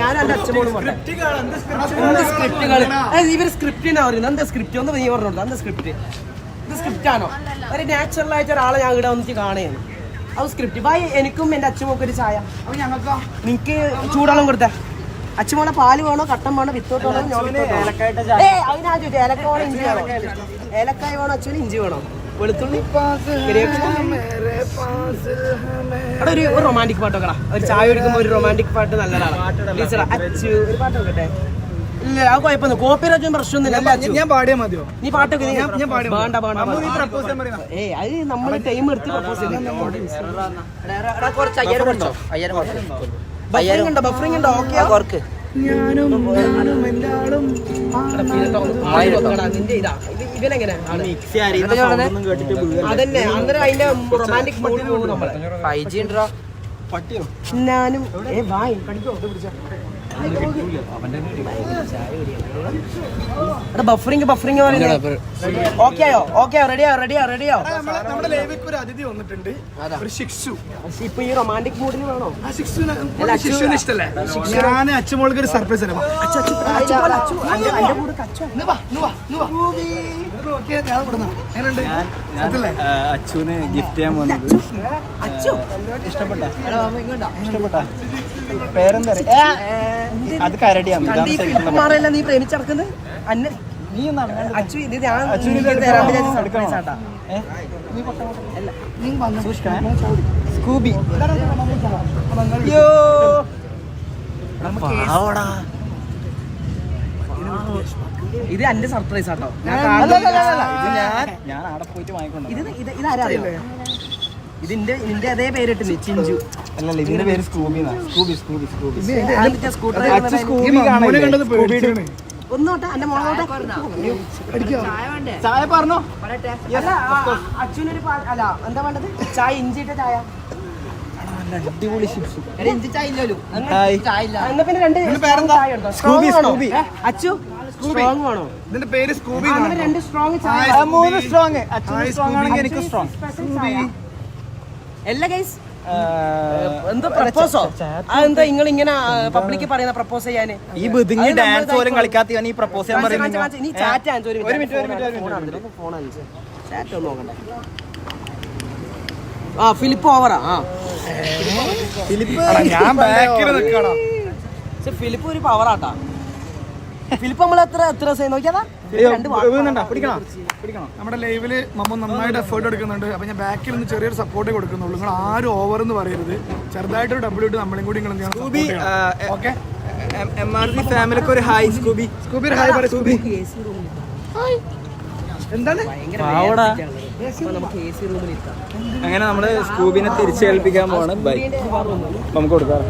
ഞാൻ എന്റെ അച്ഛനോട് സ്ക്രിപ്റ്റുകൾ ഇവര് സ്ക്രിപ്റ്റിനാ പറയുന്നത്. എന്താ സ്ക്രിപ്റ്റ് ഒന്ന് നീ പറഞ്ഞോളൂ. എന്താ സ്ക്രിപ്റ്റ്? ഇത് സ്ക്രിപ്റ്റ് ആണോ? ഒരു നാച്ചുറൽ ആയിട്ട് ഒരാളെ ഞാൻ ഇവിടെ വന്നിട്ട് കാണുകയാണ്. അത് സ്ക്രിപ്റ്റ്. ബൈ എനിക്കും എന്റെ അച്ഛനൊക്കെ ഒരു ചായ. നിനക്ക് ചൂടുവെള്ളം കൊടുത്തേ. അച്ഛമോളെ പാല് വേണോ കട്ടൻ വേണോ വിത്തോട്ട് വേണോ? അതിനാ ചോദിച്ചു ഏലക്ക വേണോ ഇഞ്ചി വേണോ? ഏലക്കായ വേണോ അച്ഛന് ഇഞ്ചി വേണോ? വെളുത്തുള്ളി അവിടെ ഒരു റൊമാൻറ്റിക് പാട്ട് വെക്കടാ. ഒരു ചായ കുടിക്കുമ്പോൾ ഒരു റൊമാൻറ്റിക് പാട്ട് നല്ലതാണ്. അച്ചു ഒരു പാട്ട് വെക്കട്ടെ. ഇല്ല അത് കുഴപ്പമൊന്നും കോപ്പിറൈറ്റും പ്രശ്നമൊന്നുമില്ല. ഞാൻ പാടിയാ മതിയോ? നീ പാട്ട് വേണ്ട. അത് നമ്മൾ ടൈം എടുത്ത് പ്രപ്പോസ് ചെയ്ത് ബഫറിംഗ് ഉണ്ടോ? ഓക്കെ ഇവനെങ്ങനെ അതന്നെ അന്നേരം അതിന്റെ റൊമാൻറ്റിക് മൂഡ് പോകും നമ്മള്. ഞാനും ബഫറിങ് ഓക്കെ ആയോ റെഡിയോ നമ്മുടെ ലൈവിലേക്ക് ഒരു അതിഥി വന്നിട്ടുണ്ട്, ഒരു ശിക്ഷു. ഇപ്പൊ ഈ റൊമാൻറ്റിക് മൂഡിൽ വേണോ? ആ ശിക്ഷുവിനെ ഇഷ്ടല്ലേ? ഞാൻ അച്ഛമോൾക്ക് ഒരു സർപ്രൈസ് തരാം. അച്ഛന് ഗിഫ്റ്റ് ചെയ്യാൻ പോകുന്നത്. ഇഷ്ടപ്പെട്ട പേരെന്താ അത് കരടിയാണ്. കുമാറല്ല നീ പ്രേമിച്ചടക്കുന്നത് അന്നെ നീ അച്ചു ഇത് ഞാൻ തരാണ്ട് ഞാൻ സർപ്രൈസ് ആട്ടാ. സ്കൂബി ഇത് എന്റെ സർപ്രൈസ് ആട്ടോ. ഞാൻ അവിടെ പോയിട്ട് വാങ്ങിക്കൊണ്ട്. ഇതാരാ അറിയോ? ഇതിന്റെ നിന്റെ അതേ പേരിട്ടില്ലേ, ചിഞ്ചു. അല്ലല്ല, ഇതിന്റെ പേര് സ്കൂബി. ഒന്നോട്ടെ എന്റെ മോളോട്ടെ ചായ പറഞ്ഞോ. അച്ഛനൊരു അല്ല എന്താ വേണ്ടത്? ചായ, ഇഞ്ചിട്ട ചായ. അടിപൊളി ചിപ്സ്. ഇഞ്ചി ചായ ഇല്ലല്ലോ. ചായ ഇല്ല. എന്നാ പിന്നെ രണ്ട് ചായ ഉണ്ടോ? സ്കൂബി. അച്ചു സ്ട്രോങ് വേണോ? ഇതിന്റെ പേര് സ്കൂബി. രണ്ട് സ്ട്രോങ് ചായ. 3 സ്ട്രോങ്. അച്ഛൻ സ്ട്രോങ് ആണെങ്കിൽ എനിക്ക് സ്ട്രോങ്. എല്ലാ ഗൈസ് എന്താ പ്രപ്പോസോ? അതെന്താ നിങ്ങൾ ഇങ്ങനെ പബ്ലിക്ക് പറയുന്ന പ്രപ്പോസ് ചെയ്യാന്? ഈ ബുദ്ധിങ്ങി ഡാൻസ് പോലും കളിക്കാത്ത ഈ പ്രപ്പോസ് ചെയ്യാൻ പറയുന്നത്. നീ ചാറ്റ് ഒരു മിനിറ്റ്. ചാറ്റ് ഒന്നും നോക്കണ്ടേ? ആ ഫിലിപ്പ് ഓവറാ. ഫിലിപ്പ് ഞാൻ ബാക്കിൽ നിൽക്കണം. ഫിലിപ്പ് ഒരു പവറാട്ടാ. ഫിലിപ്പ് നമ്മൾ എത്ര നോക്കിയതാ? നമ്മുടെ ലൈവില് മമ്മ നന്നായിട്ട് എഫേർട്ട് എടുക്കുന്നുണ്ട്. അപ്പൊ ഞാൻ ബാക്കിൽ നിന്ന് ചെറിയൊരു സപ്പോർട്ടേ കൊടുക്കുന്നുള്ളൂ. നിങ്ങൾ ആരും ഓവർ എന്ന് പറയരുത്. ചെറുതായിട്ടൊരു ഡബ്ല്യൂ ഇട്ട് നമ്മളും കൂടി ഓക്കെ. MRC ഫാമിലിക്ക് ഒരു ഹായ്. സ്കൂബി ഒരു ഹായ് പറ. സ്കൂബി എന്താണ്? അങ്ങനെ നമ്മള് സ്കൂബിനെ തിരിച്ചേൽപ്പിക്കാൻ പോവാണ്. ബൈ. നമുക്ക് കൊടുക്കാം.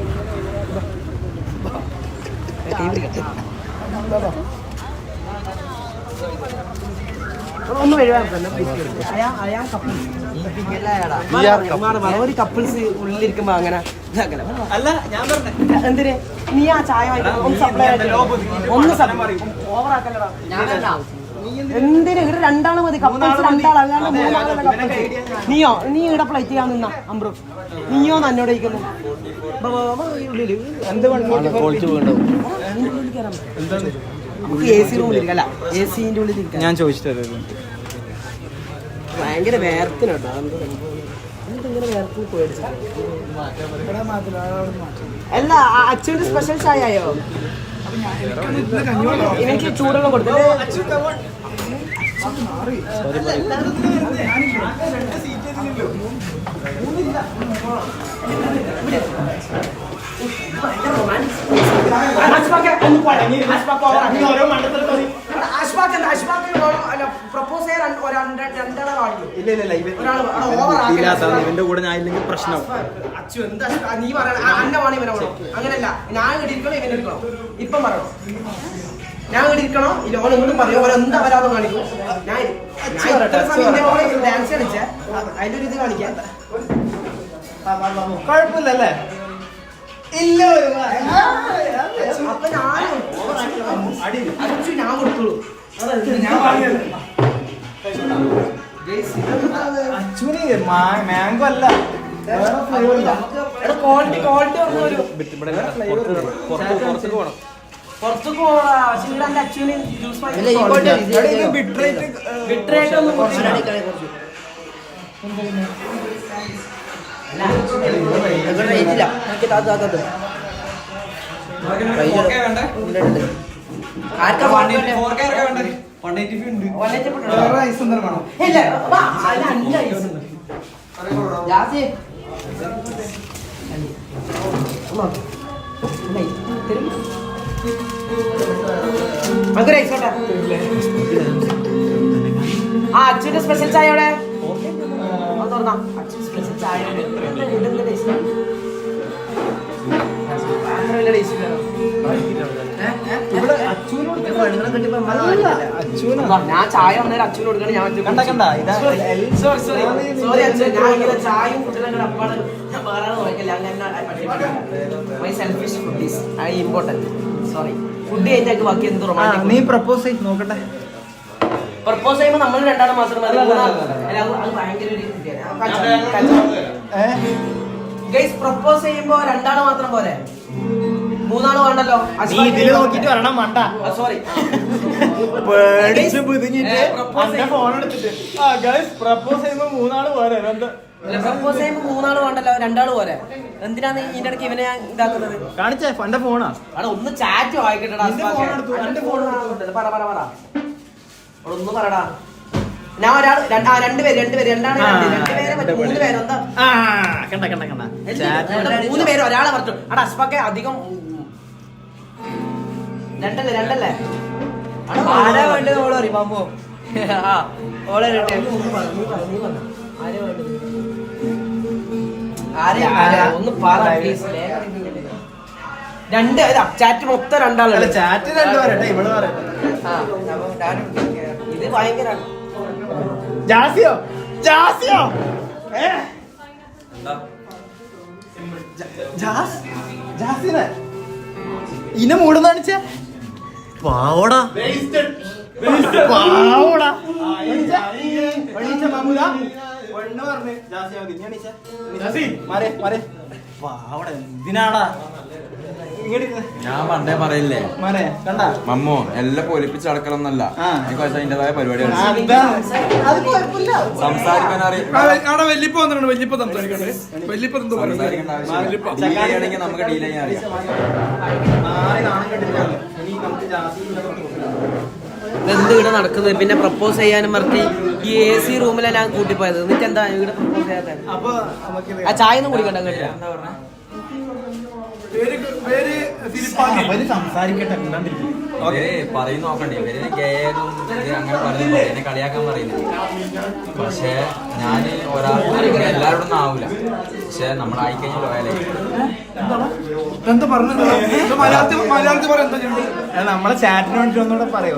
ഒരു കപ്പിൾസ് ഉള്ളിലിരിക്കുമ്പോ അങ്ങനെ അല്ല, ഞാൻ പറഞ്ഞേ എന്തിന് നീ ആ ചായ ഒന്ന് സപ്ലൈ ഓവറാക്കല്ലടാ. എന്തിന് ഇവിടെ രണ്ടാള് മതി. കപ്പിൾസ് രണ്ടാൾ, അല്ലാണ്ട് മൂന്നാളല്ല കപ്പിൾസ്. നീ ഇവിടെ പ്ലേറ്റ് ചെയ്യാൻ നിന്ന അമ്പ്രോ, നീയോ എന്നോട് ചോദിക്കുന്നു. നമുക്ക് AC റൂമിലിരിക്കാം. അല്ല AC-ന്റെ ഉള്ളിൽ ഇരിക്കാം. ഞാൻ ചോദിച്ചിട്ട് ഭയങ്കര വേർത്തിനോട്ടോ. എന്തിങ്ങനെ വേർത്തിന് പോയിടിച്ച? അല്ല അച്ഛൻ്റെ സ്പെഷ്യൽ ചായ ആയോ? എനിക്ക് ചൂടുള്ള കൊടുത്തേ. ഇവന്റെ കൂടെ ഞാൻ ഇല്ലെങ്കിൽ പ്രശ്നം. നീ പറയണ അന്നെ വേണം ഇവനെ വേണം. അങ്ങനല്ല, ഞാൻ ഇടിക്കണോ ഇവനെ എടുക്കണോ? ഇപ്പം പറയണോ ഞാൻ ഇടിക്കണോ? ഇല്ല, ഓൻ ഇങ്ങോട്ടും പറയോ? ഓരോ എന്താ വരാതെ കാണിക്കും. ഞാൻ ഡാൻസ് കളിച്ച അതിന്റെ ഒരു ഇത് കാണിക്കാൻ കുഴപ്പമില്ലല്ലേ? ഇല്ല, അപ്പൊ ഞാൻ കൊടുത്തോളൂ. അച്ഛന് മാംഗോ അല്ല, ക്വാളിറ്റി പുറത്തേക്ക് പോവാ. ശീലന്റെ അച്ഛന് ജ്യൂസ് ബിട്രേറ്റ് ഒന്നും ആ അച്ഛന്റെ സ്പെഷ്യൽ ചായ അവിടെ സ്പെഷ്യൽ ചായ എന്റെ ടേസ്റ്റ് ഞാൻ ചായ വന്നേരം അച്ഛന് കൊടുക്കണേ ഞാൻ സോറി അച്ഛൻ ഞാൻ ഇങ്ങനെ ചായയും കുട്ടികളും അപ്പാണ് ഞാൻ വേറെ നോക്കില്ല അങ്ങനെ selfish food is important sorry food കഴിഞ്ഞാൽ ബാക്കി എന്ത് റൊമാൻറ്റിക് നീ പ്രപ്പോസ് ചെയ്ത് നോക്കട്ടെ. പ്രപ്പോസ് ചെയ്യുമ്പോൾ നമ്മൾ രണ്ടാളും മാത്രം മതി അത് ഭയങ്കര ഗൈസ് പ്രപ്പോസ് ചെയ്യുമ്പോ രണ്ടാള് മാത്രം പോരെ മൂന്നാള് വേണ്ടല്ലോ നീ ഇതില് നോക്കിട്ട് വരണം മണ്ട. സോറി പേടിച്ച് പിതിഞ്ഞിട്ട് ഫോൺ എടുത്തിട്ട് പ്രപ്പോസ് ചെയ്യുമ്പോ മൂന്നാള് പോരെ എന്താ പ്രപ്പോസ് ചെയ്യുമ്പോ മൂന്നാള് വേണ്ടല്ലോ രണ്ടാള് പോരെ എന്തിനാണ് ഇതിന്റെ ഇടയ്ക്ക് ഇവനെ ഇതാക്കുന്നത് കാണിച്ചേ എന്റെ ഫോണാ അവിടെ ഒന്ന് ചാറ്റ് വായിക്കട്ടെടാ പറ പറ പറ അവിടെ ഒന്ന് പറടാ ഞാൻ ഒരാൾ രണ്ടുപേര് രണ്ടാണ് രണ്ടുപേരെ പറ്റും 3 പേര് എന്താ കണ്ട 3 പേര് ഒരാളെ പറഞ്ഞു അവിടെ അസ്പക്കെ അധികം രണ്ടല്ലേ ആരാ വേണ്ടത് ഓള് അറിയാം മാമോ ഓളെ ഒന്ന് പറ പ്ലീസ് രണ്ട് ചാറ്റ് മൊത്തം രണ്ടാളല്ലേ ചാറ്റ് രണ്ടു പറയട്ടെ ഇവള് പറയട്ടെ ഇത് ഭയങ്കര ജാസിയോ ജാസിയോ ജാസിനെ ഇന്നെ മൂടുന്ന കാണിച്ചേ പാവടാ പാവടാ പെണ്ണ് പറഞ്ഞ് ജാസിയാ മതി മാറേ മാറേ പാവടാ എന്തിനാടാ ഞാൻ പണ്ടേ പറയില്ലേ മാറേ കണ്ട മമ്മോ എല്ലാം പൊലിപ്പിച്ച് നടക്കണം എന്നല്ല എനിക്ക് അതിന്റേതായ പരിപാടിയാണ് സംസാരിക്കാൻ അവിടെ വല്യപ്പ വന്നിട്ടുണ്ട് വല്യപ്പ സംസാരിക്കട്ടെ വല്യപ്പ എന്തോ അറിയാണെങ്കിൽ നമുക്ക് ഡീൽ ചെയ്യാൻ അറിയാം എന്ത് ഇവിടെ നടക്കുന്നത് പിന്നെ പ്രപ്പോസ് ചെയ്യാനും മറത്തി ഈ AC റൂമിലാണ് ഞാൻ കൂട്ടിപ്പോയത് എന്നിട്ട് എന്താ ഇവിടെ പ്രപ്പോസ് ചെയ്യാത്ത അപ്പൊ ആ ചായ ഒന്നും കുടിക്കണ്ട കേട്ടോ എന്താ പറഞ്ഞ സംസാരിക്കട്ടെ പറയും നോക്കണ്ടേ ഇവര് ഗേതും അങ്ങനെ പറയുന്നു എന്നെ കളിയാക്കാൻ പറയുന്നു പക്ഷെ ഞാന് ഒരാൾക്ക് എല്ലാവരോടൊന്നും ആവൂല പക്ഷെ നമ്മളായിക്കഴിഞ്ഞാൽ എന്താ പറഞ്ഞത് മലയാളത്തിൽ പറയാൻ നമ്മളെ ചാറ്റിന് വേണ്ടി ഒന്നുകൂടെ പറയോ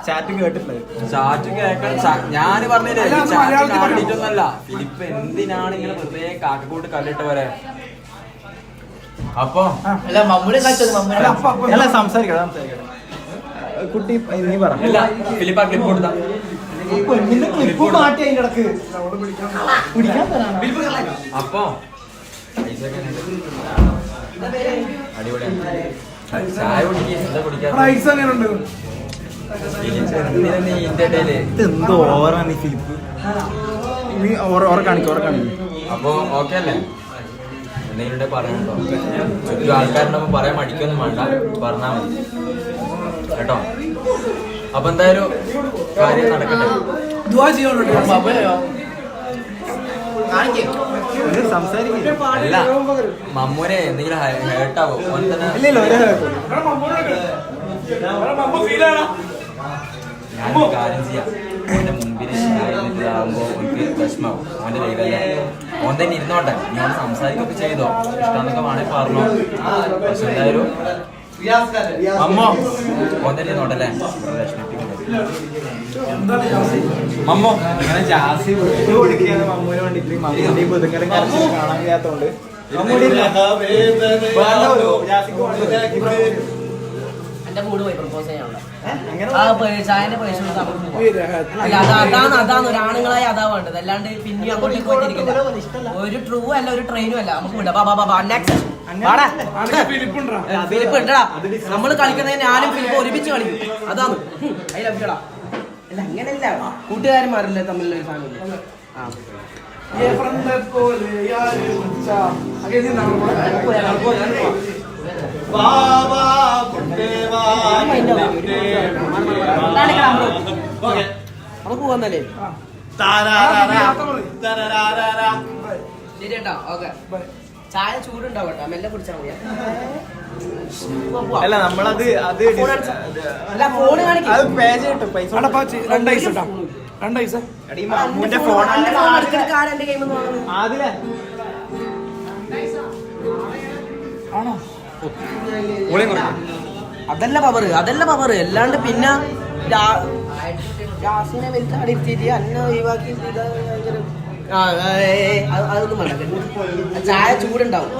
ചാറ്റ് കേട്ടിട്ടുള്ളത് ചാറ്റ് കേൾക്കാൻ ഞാന് പറഞ്ഞില്ലേ ചാറ്റ് കാണിട്ടൊന്നല്ല ഫിലിപ്പ് എന്തിനാണ് ഇങ്ങനെ പ്രത്യേകം കാക്കക്കൂട്ട് കല്ലിട്ട് വരെ അപ്പൊ അല്ല സംസാരിക്കണം കുട്ടി നീ പറ ഫിലിപ്പ് ആ ക്ലിപ്പ് കൊടുത്താ ക്ലിപ്പ് മാറ്റി അതിന്റെ ഇടക്ക് പിടിക്കാൻ അപ്പൊ അടിപൊളിയാണ് ചായ കുടിക്കുക എന്താ കുടിക്കാ പ്രൈസ് എങ്ങനെയുണ്ട് എന്തോ ഓവറാണ് ഈ ഫിലിപ്പ് നീ ഓറ കാണിക്കും അപ്പൊ ഓക്കെ അല്ലേ എന്തെങ്കിലും പറയണ്ടോ ചുറ്റും ആൾക്കാരുണ്ടപ്പോ പറയാൻ മടിക്കൊന്നും വേണ്ട പറഞ്ഞാ മതി കേട്ടോ അപ്പൊ എന്തായാലും കാര്യം നടക്കട്ടെ അല്ല മമ്മൂനെ എന്തെങ്കിലും ഹേർട്ടാവോ ഓൻ തന്നെ ഞാനൊരു കാര്യം ചെയ്യാം ഓന്റെ മുമ്പിൽ ഇതാകുമ്പോ എനിക്ക് വിഷമാവും ഓന്റെ ലൈവല്ലേ ഓൻ തന്നെ ഇരുന്നോട്ടെ നീ ഓൻ സംസാരിക്കൊക്കെ ചെയ്തോ ഇഷ്ടമെന്നൊക്കെ വേണേ പറഞ്ഞോ പക്ഷെ എന്തായാലും മമ്മോ ഓൻ തന്നെ ഇരുന്നോട്ടല്ലേ മമ്മോ അങ്ങനെ ജാസി കൊടുക്കുകയാണ് മമ്മൂന് വേണ്ടിട്ട് മമ്മൂടി പുതുക്കലും കാണാൻ കഴിയാത്തോണ്ട് എന്റെ മൂഡ് പോയി പ്രപ്പോസ് ചെയ്യാനുള്ള ചായന്റെ പൈസ അതാണ് ഒരു ആണുങ്ങളായ അതാ വേണ്ടത് അല്ലാണ്ട് പിന്നെ അങ്ങോട്ടേക്ക് പോയിട്ടിരിക്കില്ല ഒരു ട്രൂ അല്ല ഒരു ട്രെയിനും അല്ല നമുക്ക് വിടാം നെക്സ്റ്റ് ഫിലിപ്പ് ഉണ്ടടാ നമ്മള് കളിക്കുന്നത് ഞാനും ഫിലിപ്പ് ഒരുമിച്ച് കളിക്കും അതാണ് അതിലടാ അല്ല അങ്ങനെയല്ല കൂട്ടുകാരന്മാരല്ലേ തമ്മിലുള്ള ഒരു ഫാമിലി നമുക്ക് പോവാന്നല്ലേ ശരി കേട്ടോ ഓക്കെ ചായ ചൂടുണ്ടാവും കേട്ടോ മെല്ലെ കുടിച്ചാൽ മതി അല്ല നമ്മളത് അല്ല ഫോണ് കാണിക്കും അത് പേജ് കിട്ടും പൈസ 2 പൈസ കേട്ടോ 2 പൈസ മമ്മൂന്റെ ഫോൺ ആരെന്റെ ഗെയിം ആദിലെ ആണോ അതല്ല പവർ അല്ലാണ്ട് പിന്നെ ജാസിനെ വലിച്ചടിച്ചിട്ട് അന്ന ഒഴിവാക്കി അതൊന്നും വേണ്ട. ചായ ചൂടുണ്ടാവും.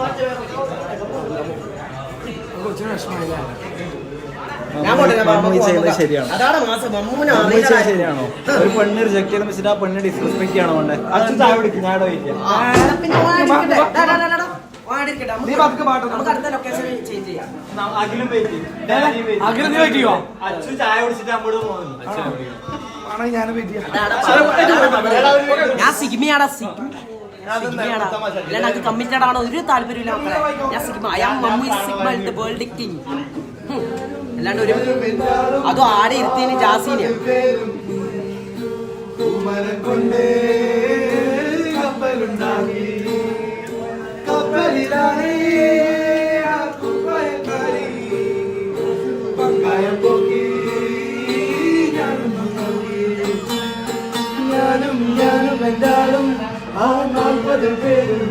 ശരിയാണോ? ഒരു പെണ്ണ് റിജക്ട് ചെയ്തെന്ന് വെച്ചിട്ട് ആ പെണ്ണ് ഡിസ്റെസ്പെക്ട് ചെയ്യണോ? അച്ഛൻ ചായ കുടിക്കും, ഞാൻ അച്ഛൻ ചായ കുടിച്ചിട്ട് അങ്ങോട്ട് പോകുന്നു. ഞാൻ സിഗ്മയാടാ, സിഗ്മയാടാ. അല്ലാണ്ട് കമ്മിറ്റഡ് ആണോ ഒരു താല്പര്യമില്ല മക്കളെ. ഞാൻ sigma, I am Mammu is sigma the world king. അല്ലാണ്ട് ഒരു അതും ആടെ ഇരുത്തിന് ജാസീനെ ഞാനും എന്താളും ആ 40 പേരും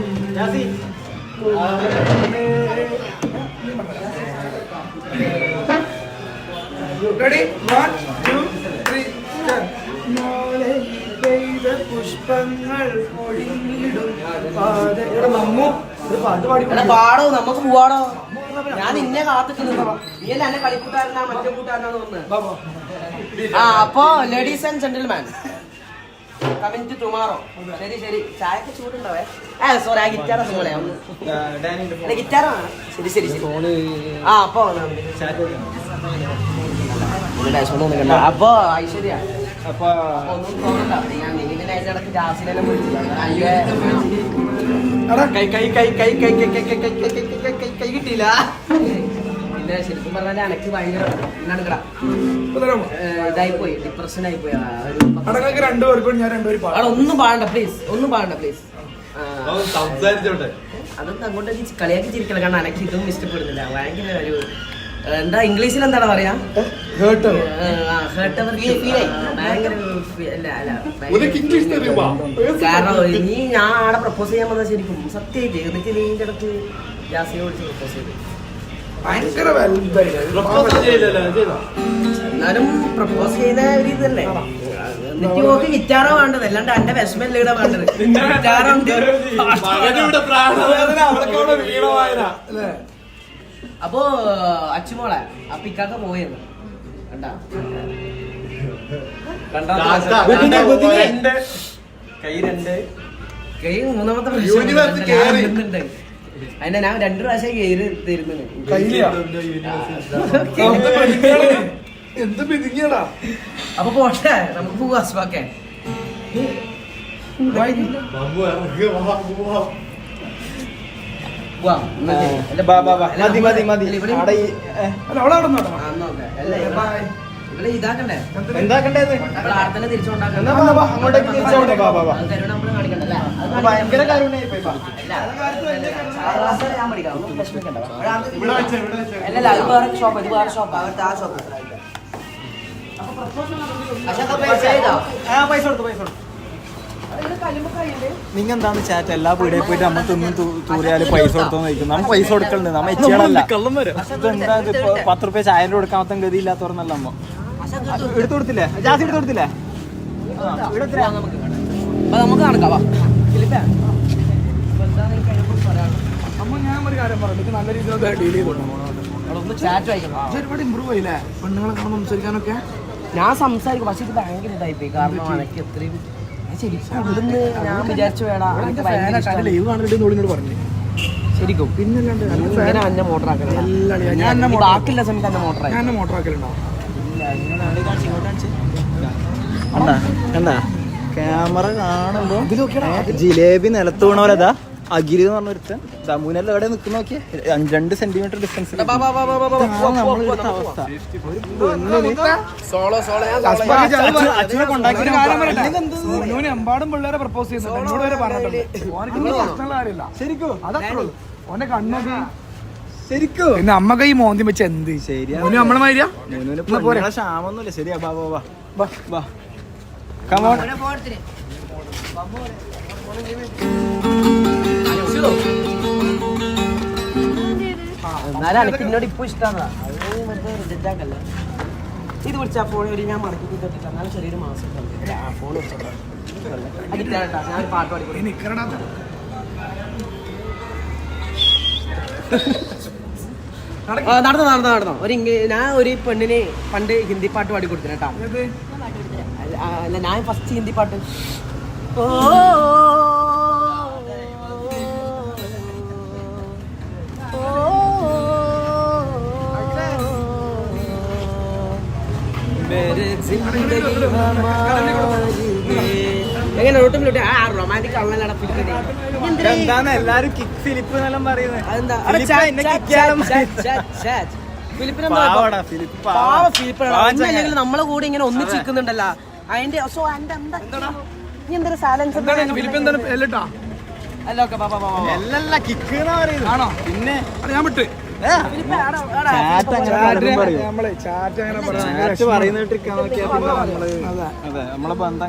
പുഷ്പങ്ങൾ പാടോ, നമുക്ക് പോവാടോ. ഞാൻ ഇന്നെ കാത്തിക്കുന്നു. നീയല്ല എന്നെ കളിക്കൂട്ടാരനാ മറ്റേ കൂട്ടുകാരനാന്ന് പറഞ്ഞത്. അപ്പോ ladies and gentleman coming to tomorrow. ശരി ചായക്ക് ചൂടുണ്ടാവേ. സോറി, ആ ഗിറ്റാറാ സുമളെ ഗിറ്റാറാണ്. ശരി അപ്പൊ അപ്പൊ ഐശ്വര്യ ഒന്നും തോന്നണ്ട. ഞാൻ നീതിന്റെ ഇടയ്ക്ക് ജാസിനെ കൈ കിട്ടിയില്ല. പിന്നെ ശരിക്കും പറഞ്ഞാൽ എനിക്ക് ഭയങ്കര ഇതായിപ്പോയി, ഡിപ്രഷൻ ആയിപ്പോയി. ഒന്നും പാടണ്ട പ്ലീസ്, അതൊന്നും അങ്ങോട്ടേക്ക് കളിയാക്കി ചിരിക്കണം. കാരണം എനിക്ക് ഇതൊന്നും ഇഷ്ടപ്പെടുന്നില്ല. ഭയങ്കര ഒരു എന്താ ഇംഗ്ലീഷിൽ എന്താണ് പറയാ, കാരണം നീ ഞാൻ ആടെ പ്രപ്പോസ് ചെയ്യാൻ വന്നാൽ ശരിക്കും സത്യമായിട്ട് എന്നിട്ട് നീന്റെ അടുത്ത് ജാസിനെ വിളിച്ച് പ്രപ്പോസ് ചെയ്തു. എന്നാലും പ്രപ്പോസ് ചെയ്ത ഒരു ഇതല്ലേ. എന്നിട്ട് നോക്കി ഗിറ്റാറാ വേണ്ടത്, അല്ലാണ്ട് എന്റെ വിഷമല്ലേ ഇവിടെ വേണ്ടത്. ഗിറ്റാറുണ്ട്. അപ്പോ അച്ചുമോളെ അപ്പൊ ഇക്കാക്ക പോയെന്ന് കൈ മൂന്നാമത്തെ പ്രാവശ്യം അതിനെ ഞാൻ 2 പ്രാവശ്യം കയറി തരുന്നത്. അപ്പൊ പോട്ടെ, നമുക്ക് പോവാ. അസ്വാക്കെ ഇതാക്കണ്ടേ, പ്രാർത്ഥന തിരിച്ചുകൊണ്ടാക്കണ്ടേ. ഭയങ്കര അല്ലല്ല, അത് വേറെ ഷോപ്പ്, ഇത് വേറെ ഷോപ്പ്. അവരുടെ ആ ഷോപ്പ് പൈസ കൊടുത്തു. നിങ്ങ എന്താണ് ചാറ്റ് എല്ലാ വീടിൽ പോയിട്ട് നമ്മൾ തിന്നും തൂറിയാല് പൈസ കൊടുത്തോന്ന് ചോദിക്കും. നമ്മൾ പൈസ കൊടുക്കലുണ്ട്, നമ്മ എച്ചകളല്ല. ഇതെന്താ 10 രൂപ ചായന്റെ കൊടുക്കാത്ത ഗതി ഇല്ലാത്തവർന്നല്ല അമ്മ. എടുത്തു കൊടുത്തില്ലേ ജാസി? എടുത്തു കൊടുത്തില്ലേ? നമുക്ക് നടക്കാം. അമ്മ ഞാൻ ഒരു കാര്യം പറഞ്ഞു, നല്ല രീതിയിൽ ഡീൽ ചെയ്തോളൂ. ചാറ്റ് വായിക്കണം. ഒരുപാട് ഇമ്പ്രൂവ് ആയില്ലേ പെണ്ണുങ്ങളെ കാണുമ്പോൾ സംസാരിക്കാനൊക്കെ? ഞാൻ സംസാരിക്കും, പക്ഷെ ഇത് ഭയങ്കര ഇതായിപ്പോയി. കാരണം എനിക്ക് എത്രയും ശരിക്കും ഇവിടുന്ന് ഞാൻ വിചാരിച്ചു ലൈവ് കാണുന്നുണ്ട് പറഞ്ഞു. ശരിക്കും പിന്നല്ലാണ്ട് ഇങ്ങനെ എന്നെ മോട്ടർ ആക്കണം. ബാക്കിയുള്ള സമയത്ത് എന്നെ മോട്ടർ ഞാൻ മോട്ടർ ആക്കലുണ്ടാവും. എന്താ ക്യാമറ കാണുമ്പോ ജിലേബി നിലത്ത് വീണോലതാ. അഖിൽ എന്ന് പറഞ്ഞൊരുത്തൻ ദമുനെല്ലാം എവിടെ നിൽക്കുന്ന നോക്കിയേ, 2 സെന്റിമീറ്റർ ഡിസ്റ്റൻസ്. എമ്പാടും പിള്ളേരെ പ്രപ്പോസ് ചെയ്യുന്നുണ്ട്. എന്നോട് വരെ പറഞ്ഞിട്ടുണ്ട്. ശരിക്കും അതത്രേ ഓനെ കണ്ണൊക്കെ ശരിക്കും. പിന്നെ അമ്മക്ക് ഈ മോന്തി വെച്ച് എന്ത് ശരിയാ നമ്മളെ മാതിരിയാ ക്ഷാമൊന്നുമില്ല. ശരിയാ, ബാ ബാ ബാ ബാ. എന്നാലും എനിക്ക് എന്നോട് ഇപ്പൊ ഇഷ്ടമാണ് അത് മറ്റേ റിജക്റ്റ് ആക്കല്ലേ. ഇത് വിളിച്ചാൽ ഫോൺ ഒരു ഞാൻ മടക്കി കിട്ടില്ല എന്നാലും ചെറിയൊരു മാസം ഫോൺ വിളിച്ചോ അതിട്ടാ ഞാൻ പാട്ട് പാടി നടന്നോ ഞാൻ ഒരു പെണ്ണിന് പണ്ട് ഹിന്ദി പാട്ട് പാടി കൊടുത്തില്ല കേട്ടാ. അല്ല ഞാൻ ഫസ്റ്റ് ഹിന്ദി പാട്ട് എങ്ങനെ റോട്ടിലോട്ട് റൊമാൻറ്റിക് എന്താണ് എല്ലാരും കിക്ക് ഫിലിപ്പ് എന്നെല്ലാം പറയുന്നത്? ഫിലിപ്പിനെങ്കിൽ നമ്മളെ കൂടെ ഇങ്ങനെ ഒന്നിച്ചിരിക്കുന്നുണ്ടല്ലോ അതിന്റെ എന്തൊരു സാലൻസ് എല്ലാം കിക്ക് എന്നാ പറയുന്നത്. ആണോ? പിന്നെ ഞാൻ വിട്ട് നമ്മളെ ബന്ധം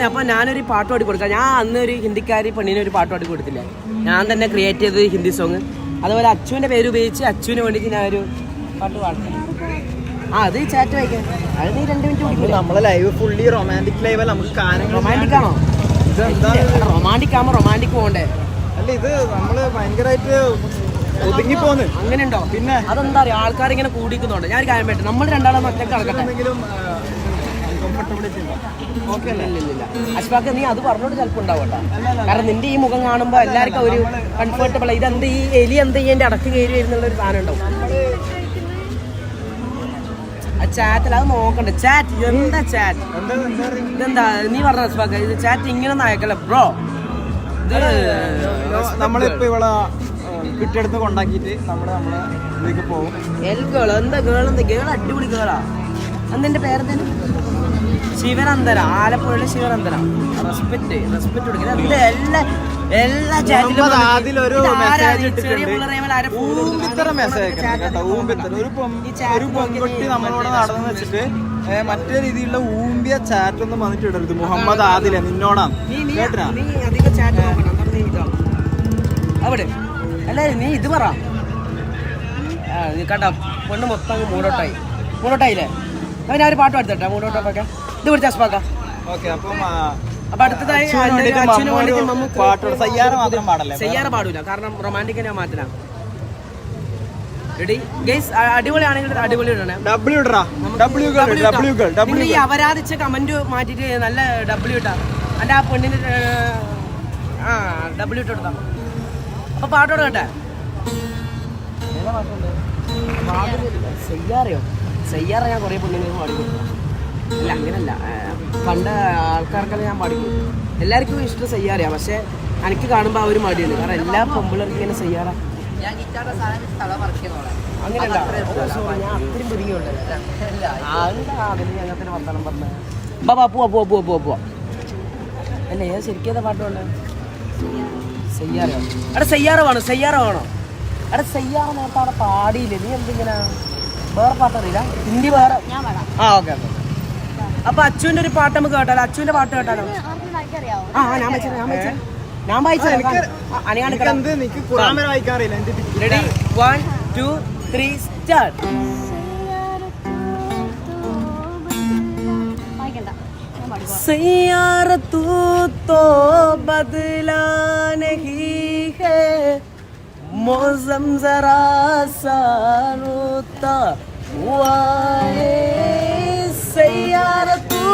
അപ്പൊ ഞാനൊരു പാട്ട് പാടി കൊടുക്കാം. ഞാൻ അന്ന് ഒരു ഹിന്ദിക്കാരി പെണ്ണിന് ഒരു പാട്ട് പാടി കൊടുത്തില്ലേ, ഞാൻ തന്നെ ക്രിയേറ്റ് ചെയ്തത് ഹിന്ദി സോങ്. അതുപോലെ അച്ചുവിന്റെ പേര് ഉപയോഗിച്ച് അച്ചുവിന് വേണ്ടിയിട്ട് ഞാൻ ഒരു പാട്ട് പാടട്ടെ. അത് ചാറ്റ് വായിക്കാം. അത് നീ 2 മിനിറ്റ് നമ്മളെ ലൈവ് ഫുള്ളി റൊമാൻറ്റിക് ലൈവ്. നമുക്ക് റൊമാൻറ്റിക് ആണോ? റൊമാൻറ്റിക് ആകുമ്പോ റൊമാൻറ്റിക് പോകണ്ടേ? അല്ല ഇത് നമ്മള് ഭയങ്കരമായിട്ട് ഒതുങ്ങി പോന്ന്. അങ്ങനെയുണ്ടോ? പിന്നെ അതെന്താ അറിയാം, ആൾക്കാർ ഇങ്ങനെ കൂടിക്കുന്നുണ്ട്. ഞാൻ ഒരു കാര്യം പറ്റും, നമ്മൾ രണ്ടാളും ഒറ്റക്ക് നടക്കട്ടെ. ഓക്കെ ഇല്ല അഷ്ഫാഖ്, നീ അത് പറഞ്ഞോട്ട് ചിലപ്പോൾ ഉണ്ടാവട്ടെ. കാരണം നിന്റെ ഈ മുഖം കാണുമ്പോൾ എല്ലാവർക്കും ഒരു കംഫർട്ടബിൾ. ഇതെന്ത് ഈ എലി എന്ത് ഇതിന്റെ അടക്ക് കയറി വരുന്നുള്ള ഒരു സാധനം ഉണ്ടാവും. ചാറ്റിൽ അത് നോക്കണ്ട. ചാറ്റ് എന്താ ചാറ്റ്? ഇതെന്താ നീ പറഞ്ഞ അഷ്ഫാഖ്? ഇത് ചാറ്റ് ഇങ്ങനെ അയക്കല്ല ബ്രോ. നമ്മളിപ്പോ ഇവിടെ കിട്ടിയെടുത്ത് കൊണ്ടാക്കിട്ട് നമ്മളെ ഇതിലേക്ക് പോകും. എന്താ ഗേൾ അടിപൊളി ഗേളാ. അന്നെന്റെ പേരെന്തേലും ശിവനന്ദന, ആലപ്പുഴയിലെ ശിവനന്ദന. റെസ്പെക്ട് കൊടുക്കുന്നത് എല്ലാ ചാറ്റിലും ഒരു പെൺകുട്ടി നമ്മളോട് നടന്നു വെച്ചിട്ട് മറ്റേ രീതിയിലുള്ള ഊമ്പിയ ചാറ്റൊന്നും വന്നിട്ട് ഇടരുത്. മുഹമ്മദ് ആദില നിന്നോടാണ് കേട്ടാ. അവിടെ അല്ലേ നീ ഇത് പറ. കണ്ട പെണ്ണ് മൊത്തം മൂടോട്ടായില്ലേ? അപ്പൊ ഞാൻ ഒരു പാട്ട് പാടുത്തട്ടെ മൂടോട്ടൊക്കെ. ഇത് പിടിച്ച അഷ്ഫാഖ. അപ്പൊ അടുത്തതായി സയ്യാറ പാടൂല, കാരണം റൊമാൻറ്റിക്കിനെ മാറ്റണം. Ready guys? അടിപൊളിയാണെങ്കിൽ അടിപൊളി ഈ അപരാധിച്ച കമന്റ് മാറ്റിട്ട് നല്ല ഡബ്ല്യൂ ഇട്ടാ. എന്റെ ആ പെണ്ണിന് ഡബ്ല്യൂ ഇട്ട് കൊടുത്താ. അപ്പൊ പാട്ടോട് കേട്ടെ. സയ്യാറ ഞാൻ കുറെ പെണ്ണുങ്ങൾക്ക് പാടിക്കൊടുക്കും. അല്ല അങ്ങനല്ല, പണ്ട് ആൾക്കാർക്കെല്ലാം ഞാൻ പാടിക്കൊടുക്കും. എല്ലാവർക്കും ഇഷ്ടം സയ്യാറയാ. പക്ഷെ എനിക്ക് കാണുമ്പോൾ ആ ഒരു മടിയുണ്ട്, കാരണം എല്ലാ പെമ്പിളർക്കും ഇങ്ങനെ സയ്യാറ അങ്ങനെയല്ല. ഞാൻ അത്രയും പുതുങ്ങിയുണ്ട്. അതിന് ഞങ്ങൾക്ക് വർത്തമാനം പറഞ്ഞ പോവാ അല്ലേ? ഏത് ശരിക്കും പാട്ടുണ്ട്? സയ്യാറോ? അവിടെ സയ്യാറ വേണോ? അവിടെ സയ്യാറ നേരത്തെ അവിടെ പാടിയില്ലേ? നീ എന്തിങ്ങനെ വേറെ പാട്ടറിയില്ല? ഹിന്ദി വേറെ. ഓക്കെ. അപ്പൊ അച്ചുവിന്റെ ഒരു പാട്ട് നമുക്ക് കേട്ടാലോ? അച്ചുവിന്റെ പാട്ട് കേട്ടാലോ? ഞാൻ വായിച്ചു. Ready 1 2 3 start. सैयारा तू तो बदला नहीं है, मौसम जरा सा रोता हुआ है. सैयारा तू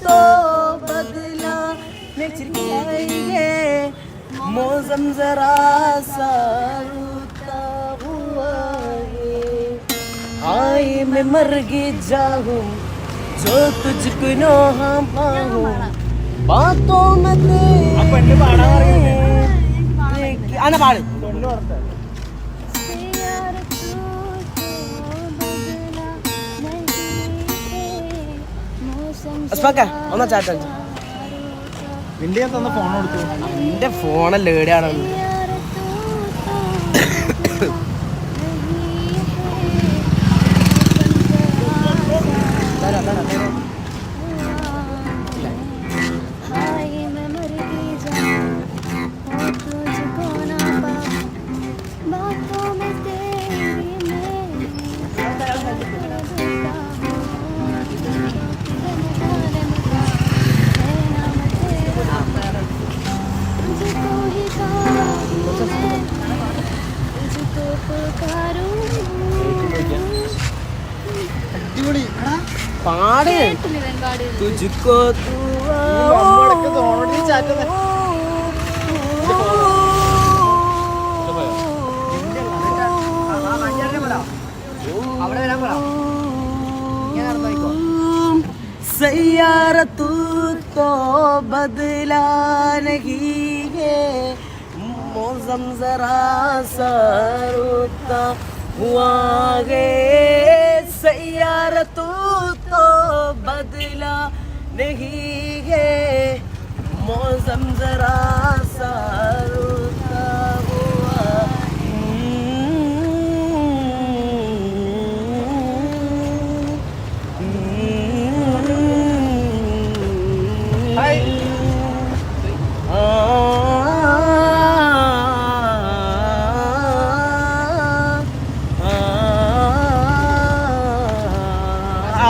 तो बदला नहीं है, मौसम जरा सा रोता हुआ है. आए मैं मर के जाऊं जो तुझको नो हम पाऊं, बातों में तेरे आना पाड़. അഷ്ഫാഖ ഒന്നാ ചാറ്റ് അടിച്ചു. നിന്റെ തന്നെ ഫോൺ കൊടുത്തു. നിന്റെ ഫോണല്ലേ എവിടെയാണ്? അടിപൊളി പാട് തുജിക്കോ അവിടെ വരാൻ പറ सैयारा तू तो बदला नहीं है मौसम जरा सा रुका हुआ है सैयारा तू तो बदला नहीं है मौसम जरा सा रुका हुआ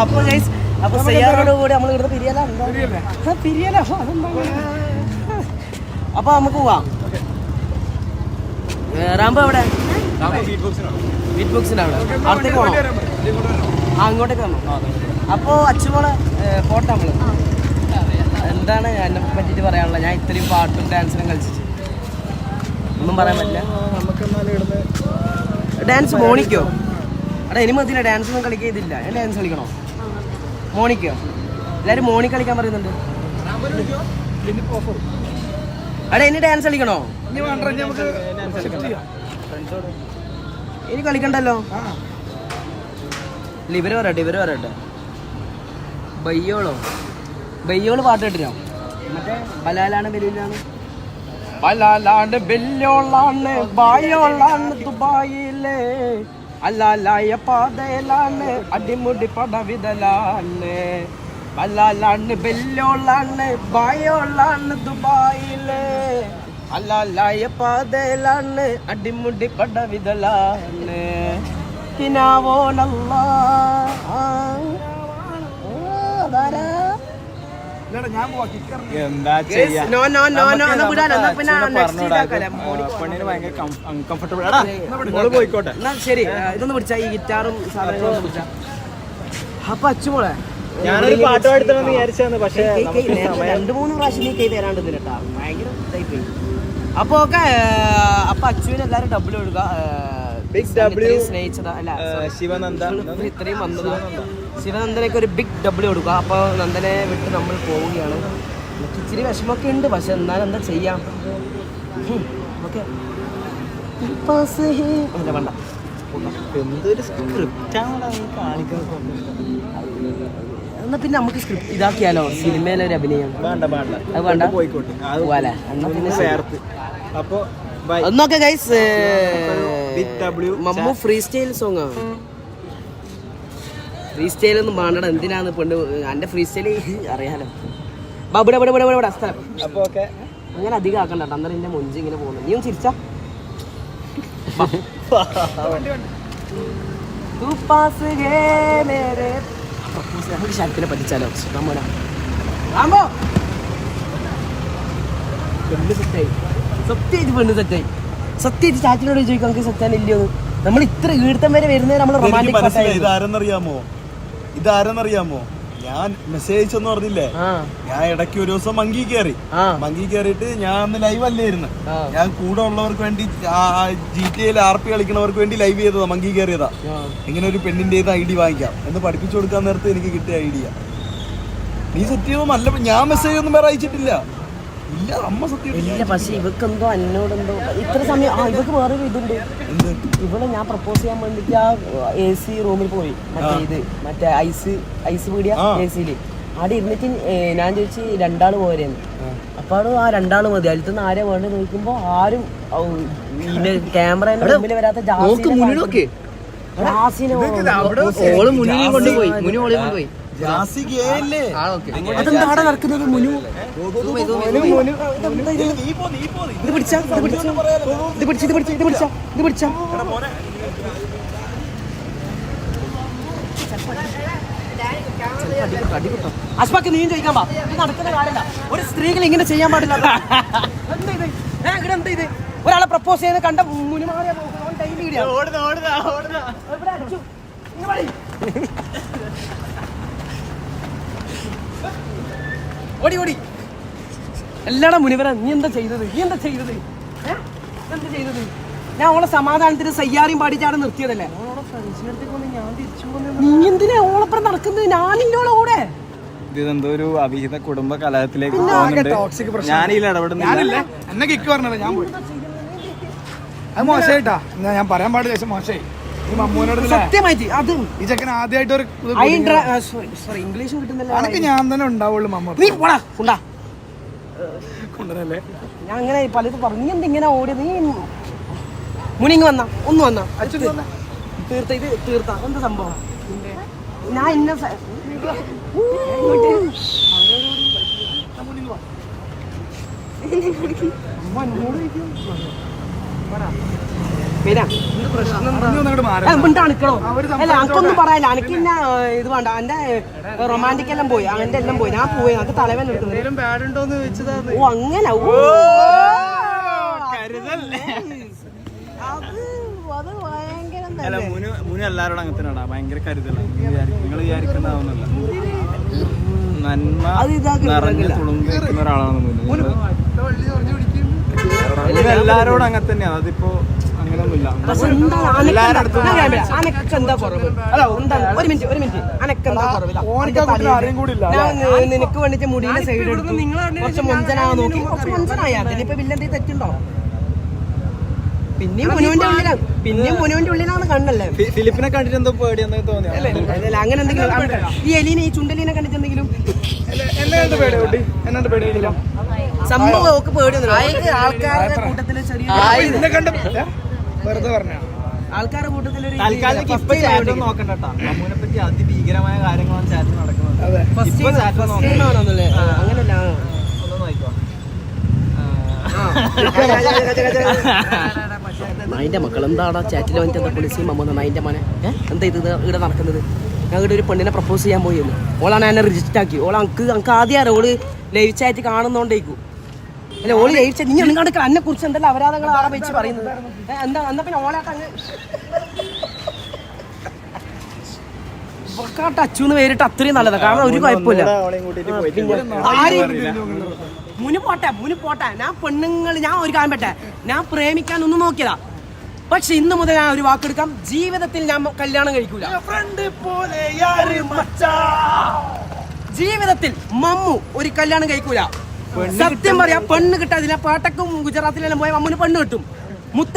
അപ്പൊ ഗൈസ് അപ്പൊ സയ്യാറോട് കൂടി നമ്മൾ ഇവിടുന്ന് പിരിയാലോ അപ്പൊ നമുക്ക് പോവാം. റാമ്പോ എവിടെ? ബീറ്റ് ബോക്സിന്റെ അവിടെ. അടുത്തേക്ക് പോകണം. അങ്ങോട്ടേക്ക് വരണം. അപ്പോ അച്ചുമോളെ പോട്ടെ നമ്മള്. എന്താണ് എന്നെ പറ്റിയിട്ട് പറയാനുള്ളത്? ഞാൻ ഇത്രയും പാട്ടും ഡാൻസിനും കളിച്ചിട്ട് ഒന്നും പറയാൻ പറ്റില്ല. ഡാൻസ് മോണിക്കോ? എടാ ഇനി മതിയില്ല, ഡാൻസ് ഒന്നും കളിക്കില്ല. ഞാൻ ഡാൻസ് കളിക്കണോ? മോണിക്കോ? എല്ലാവരും മോണി കളിക്കാൻ പറയുന്നുണ്ട്. എടാ ഇനി ഡാൻസ് കളിക്കണോ? ഇനി കളിക്കണ്ടല്ലോ. ഇവര് പറയട്ടെ ബയ്യോള് പാട്ട് കേട്ടില്ലോ? മറ്റേ ബലാലാണ് ബെല്ലോളാണ് ബായോളാണ് ദുബായിലെ അല്ലാലായ പാതയിലാണ് അടിമുടി പടവിതലാണ് ബലാലാണ് ബെല്ലോളാണ് ബായോളാണ് ദുബായിലെ അല്ലാലായ പാതയിലാണ് അടിമുടി പടവിതലാണ് കിനാവോനല്ലാ എന്താ ചെയ്യാ പെണ്ണിന് ഭയങ്കര അൺകംഫർട്ടബിൾ. പോയിക്കോട്ടെ. ശരി, ഇതൊന്ന് പിടിച്ചാ ഈ ഗിറ്റാറും സാധനങ്ങളും പിടിച്ചാ. അപ്പൊ അച്ചുമോളെ ഞാനൊരു പാട്ട് പാടുത്തണമെന്ന് വിചാരിച്ചാണ്, പക്ഷേ 2-3 പ്രാവശ്യം നീ കൈ തരാണ്ടിട്ടാ, ഭയങ്കര ഇതായിപ്പോയി. അപ്പൊ ഓക്കെ, അപ്പൊ അച്ചുവിന് എല്ലാരും ഡബിൾ കൊടുക്കുക. ബിഗ് ഡബ്ല്യു സ്നേഹിച്ചതാ അല്ല ശിവനന്ദ ഇത്രയും വന്നത്. ശിവനന്ദനൊക്കെ ഒരു ബിഗ് ഡബ്ല്യു കൊടുക്കുക. അപ്പോൾ നന്ദനെ വിട്ട് നമ്മൾ പോവുകയാണ്. എനിക്ക് ഇച്ചിരി വിഷമമൊക്കെ ഉണ്ട്, പക്ഷെ എന്നാലും എന്താ ചെയ്യാം. ഓക്കെ വേണ്ട, എന്തൊരു സ്ക്രിപ്റ്റാണ് എന്നാ പിന്നെ നമുക്ക് സ്ക്രിപ്റ്റ് ഇതാക്കിയാലോ, സിനിമയിലെ ഒരു അഭിനയം. അത് വേണ്ട, പോയിക്കോട്ടെ. പോവാലേ എന്നാ പിന്നെ ചേർത്ത്. അപ്പൊ ഒന്നൊക്കെ guys, Mammu free style song ആണ്. ഫ്രീ സ്റ്റൈൽ ഒന്നും വേണ്ടട, എന്തിനാന്ന് പെണ്ണ് എന്റെ ഫ്രീ സ്റ്റൈൽ അറിയാലോ. ഇവിടെ സ്ഥലം. അപ്പൊ ഓക്കെ, അങ്ങനെ അധികം ആക്കണ്ട, അന്നേരം എന്റെ മൊഞ്ചി ഇങ്ങനെ പോകുന്നു. നീ ഒന്ന് ചിരിച്ചാ നമുക്ക് ശരത്തിനെ പറ്റിച്ചാലോ. പെണ്ണ് സെറ്റായി, സത്യമായിട്ട് പെണ്ണ് സെറ്റായി. സത്യമായിട്ട് ചാറ്റിനോട് ചോദിക്കും നമുക്ക് സെറ്റാൻ ഇല്ലയോ. നമ്മൾ ഇത്ര ഈടുത്തം വരെ വരുന്നത് നമ്മൾ റൊമാൻറ്റിക്. ഇതാരെന്നറിയാമോ? ഞാൻ മെസ്സേജ് അയച്ചെന്ന് പറഞ്ഞില്ലേ, ഞാൻ ഇടയ്ക്ക് ഒരു ദിവസം മങ്കി കയറിയിട്ട് ഞാൻ അന്ന് ലൈവ് അല്ലായിരുന്നു. ഞാൻ കൂടെ ഉള്ളവർക്ക് വേണ്ടി GTA RP കളിക്കണവർക്ക് വേണ്ടി ലൈവ് ചെയ്തതാ, മങ്കി കയറിയതാ. ഇങ്ങനെ ഒരു പെണ്ണിന്റെ ID വാങ്ങിക്കാം എന്ന് പഠിപ്പിച്ചു കൊടുക്കാൻ നേരത്തെ എനിക്ക് കിട്ടിയ ഐഡിയ. നീ സെറ്റ് ചെയ്തോ? നല്ല, ഞാൻ മെസ്സേജ് ഒന്നും വേറെ അയച്ചിട്ടില്ല. ഇല്ല, അമ്മ സത്യം. പക്ഷെ ഇവക്ക് എന്തോ എന്നോടെന്തോ ഇത്ര സമയം. ഇവക്ക് വേറെ ഇതുണ്ട്. ഇവിടെ ഞാൻ പ്രപ്പോസ് ചെയ്യാൻ വേണ്ടിട്ട് ആ AC റൂമിൽ പോയി, മറ്റേ ഐസ് പീടിയ AC-ല് അവിടെ ഇരുന്നിട്ട് ഞാൻ ചോദിച്ചു 2 ആള് പോരെന്ന്. അപ്പൊ അവിടെ ആ 2 ആള് മതി, അതിലത്തുനിന്ന് ആരെയാ വേണ്ടത് നോക്കുമ്പോ ആരും ക്യാമറ മുമ്പിൽ വരാത്ത ജാസിനെ കൊണ്ടുപോയി. അതെന്താടെ നടക്കുന്നത്? മുനു ഇത് പിടിച്ചാ അശ്വാക്ക് നീയും ചോദിക്കാൻ പാ, നടക്കുന്ന കാര്യമില്ല. ഒരു സ്ത്രീകൾ ഇങ്ങനെ ചെയ്യാൻ പാടില്ല. എന്താ ഇത്? ഒരാളെ പ്രപ്പോസ് ചെയ്ത് കണ്ട മുനിമാറിയ ഡെയിലി ഓടി ഓടി എല്ലാടെ മുനിവര നീ എന്താ ചെയ്തത് എന്താ ചെയ്തത് ഞാൻ ഓളെ സമാധാനത്തിന് സയ്യാറിയും പാടിച്ചാണ് നിർത്തിയതല്ലേ നീ എന്തിനാ ഓളപ്പുറം നടക്കുന്നത്? ഞാനില്ലോളെ കൂടെ. ഇതെന്തോ ഒരു അവിഹിത കുടുംബ കലഹത്തിലേക്ക് പോകുന്നുണ്ട്. ഞാനില്ല ഇടപെടുന്നില്ല. എന്നെ കിക്ക് പറഞ്ഞല്ലോ, ഞാൻ പോയി. അത് മോശമായിട്ടാ, ഞാൻ പറയാൻ പാടില്ല, ശേഷം മോശമായി. ഈ മമ്മൂനോട് സത്യമായിട്ട് അത് ഈ ചെക്കൻ ആദ്യമായിട്ട് ഒരു ഇംഗ്ലീഷ് കിട്ടുന്നില്ല. അനക്ക് ഞാൻ തന്നെ ഉണ്ടാവുള്ളൂ മമ്മ. നീ പോടാ ഉണ്ടാ കൊണ്ടുവരല്ലേ. ഞാൻ അങ്ങനെ പലത് പറഞ്ഞു. എന്തിങ്ങനെ ഓടി നീ മുനിങ് വന്ന ഒന്ന് വന്ന തീർത്ത ഇത് തീർത്ത എന്താ സംഭവം? ഞാൻ ഇന്ന അണിക്കണോ? അല്ല അനക്കൊന്നും പറയാനില്ല. അനക്ക് പിന്നെ ഇത് വേണ്ട. എന്റെ റൊമാൻറ്റിക് എല്ലാം പോയി, അങ്ങനത്തെ എല്ലാം പോയി. ഞാൻ പോയി, നമുക്ക് തലവേന എടുക്കുന്നത്. ഓ അങ്ങനെ അത് ഭയങ്കര മുനു എല്ലാവരോടും അങ്ങനെ തന്നെയാ, ഭയങ്കര കരുതലാണ്. നിങ്ങൾ വിചാരിക്കുന്നതാവുന്നില്ല. നന്മ നിറഞ്ഞ തുളുമ്പി നിൽക്കുന്ന ഒരാളാണ് മുനു. എല്ലാരോടും അങ്ങനെ തന്നെയാണ്. അതിപ്പോ അങ്ങനെയൊന്നുമില്ല. നിനക്ക് വേണ്ടിട്ട് മുടിയുടെ സൈഡ് എടുത്തു, കുറച്ച് മൊഞ്ചനാ നോക്കി, കുറച്ച് മൊഞ്ചനായാ ഇപ്പൊ വില്ലെന്തെങ്കിലും തെറ്റുണ്ടോ? പിന്നെയും മുനുവിന്റെ ഉള്ളിലാണ് കണ്ണല്ലേ. ഫിലിപ്പിനെ കണ്ടിട്ട് എന്തോ പേടിയെന്ന് തോന്നിയ അങ്ങനെ എന്തെങ്കിലും ഈ എലീനെ ഈ ചുണ്ടലീനെ കണ്ടിട്ടെന്തെങ്കിലും സംഭവം ഒക്കെ പേടിയൊന്നും ആൾക്കാരുടെ കൂട്ടത്തില് ചെറിയ വെറുതെ പറഞ്ഞ ആൾക്കാരുടെ കൂട്ടത്തിലൊരു നോക്കണ്ട. മമ്മൂനെ പറ്റി അതിഭീകരമായ കാര്യങ്ങളാണ് ചാറ്റിൽ നടക്കുന്നത്. അങ്ങനല്ല നായിന്റെ മക്കൾ എന്താടാ ചാറ്റിൽ വന്നിട്ട് എന്താ പൊളിച്ച് മമ്മ നായിന്റെ മോനെ എന്താ ഇത് ഇവിടെ നടക്കുന്നത്? ഞാൻ ഇവിടെ ഒരു പെണ്ണിനെ പ്രപ്പോസ് ചെയ്യാൻ പോയിരുന്നു. ഓളാണ് എന്നെ റിജിസ്റ്റർ ആക്കി. എനിക്ക് ആദ്യം അറിയാം ഓള് ലൈവ് ചാറ്റ് കാണുന്നോണ്ടേക്കും. അല്ല ഓള് ലൈവ് ചാറ്റ് നീ ഒന്നും കണ്ടിട്ട് എന്നെ കുറിച്ച് എന്തെല്ലാം അപരാധങ്ങൾ ആളെ വെച്ച് പറയുന്നത് എന്താ? എന്നാ പിന്നെ ഓളാട്ട് അങ്ങ് ടച്ചൂന്ന് പേരിട്ട് അത്രയും നല്ലതാണ്. കാരണം ഒരു കുഴപ്പമില്ല. മുന് പോട്ടെ. ഞാൻ പെണ്ണുങ്ങൾ ഞാൻ ഒരു കാര്യം പറ്റേ, ഞാൻ പ്രേമിക്കാൻ ഒന്നും നോക്കിയതാ. പക്ഷെ ഇന്ന് മുതൽ ഞാൻ ഒരു വാക്കെടുക്കാം, ജീവിതത്തിൽ ഞാൻ കല്യാണം കഴിക്കൂല. ജീവിതത്തിൽ മമ്മു ഒരു കല്യാണം കഴിക്കൂല. സത്യം പറയാ, പെണ്ണ് കിട്ടാതില്ല. പാട്ടക്കും ഗുജറാത്തിലെല്ലാം പോയ മമ്മുന് പെണ്ണ് കിട്ടും. മുത്ത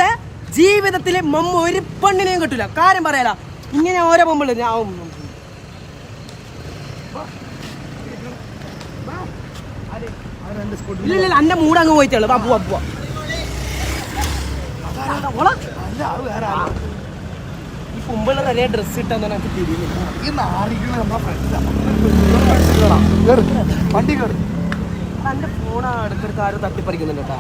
ജീവിതത്തില് മമ്മു ഒരു പെണ്ണിനെയും കിട്ടൂല. കാര്യം പറയാല, ഇങ്ങനെ ഓരോ പൊമ്പിള് ഞാൻ ഇല്ല എന്റെ മൂട് അങ്ങ് പോയിട്ടുള്ളു. അപ്പുവ ഈ പൊമ്പിള് തലേ ഡ്രസ് ഇട്ടെന്ന് എനിക്ക് തിരിയുന്നില്ല. വണ്ടി കയറി എന്റെ ഫോൺ അടുത്തൊരു കാര്യം തട്ടിപ്പറിക്കുന്നുണ്ട് കേട്ടോ.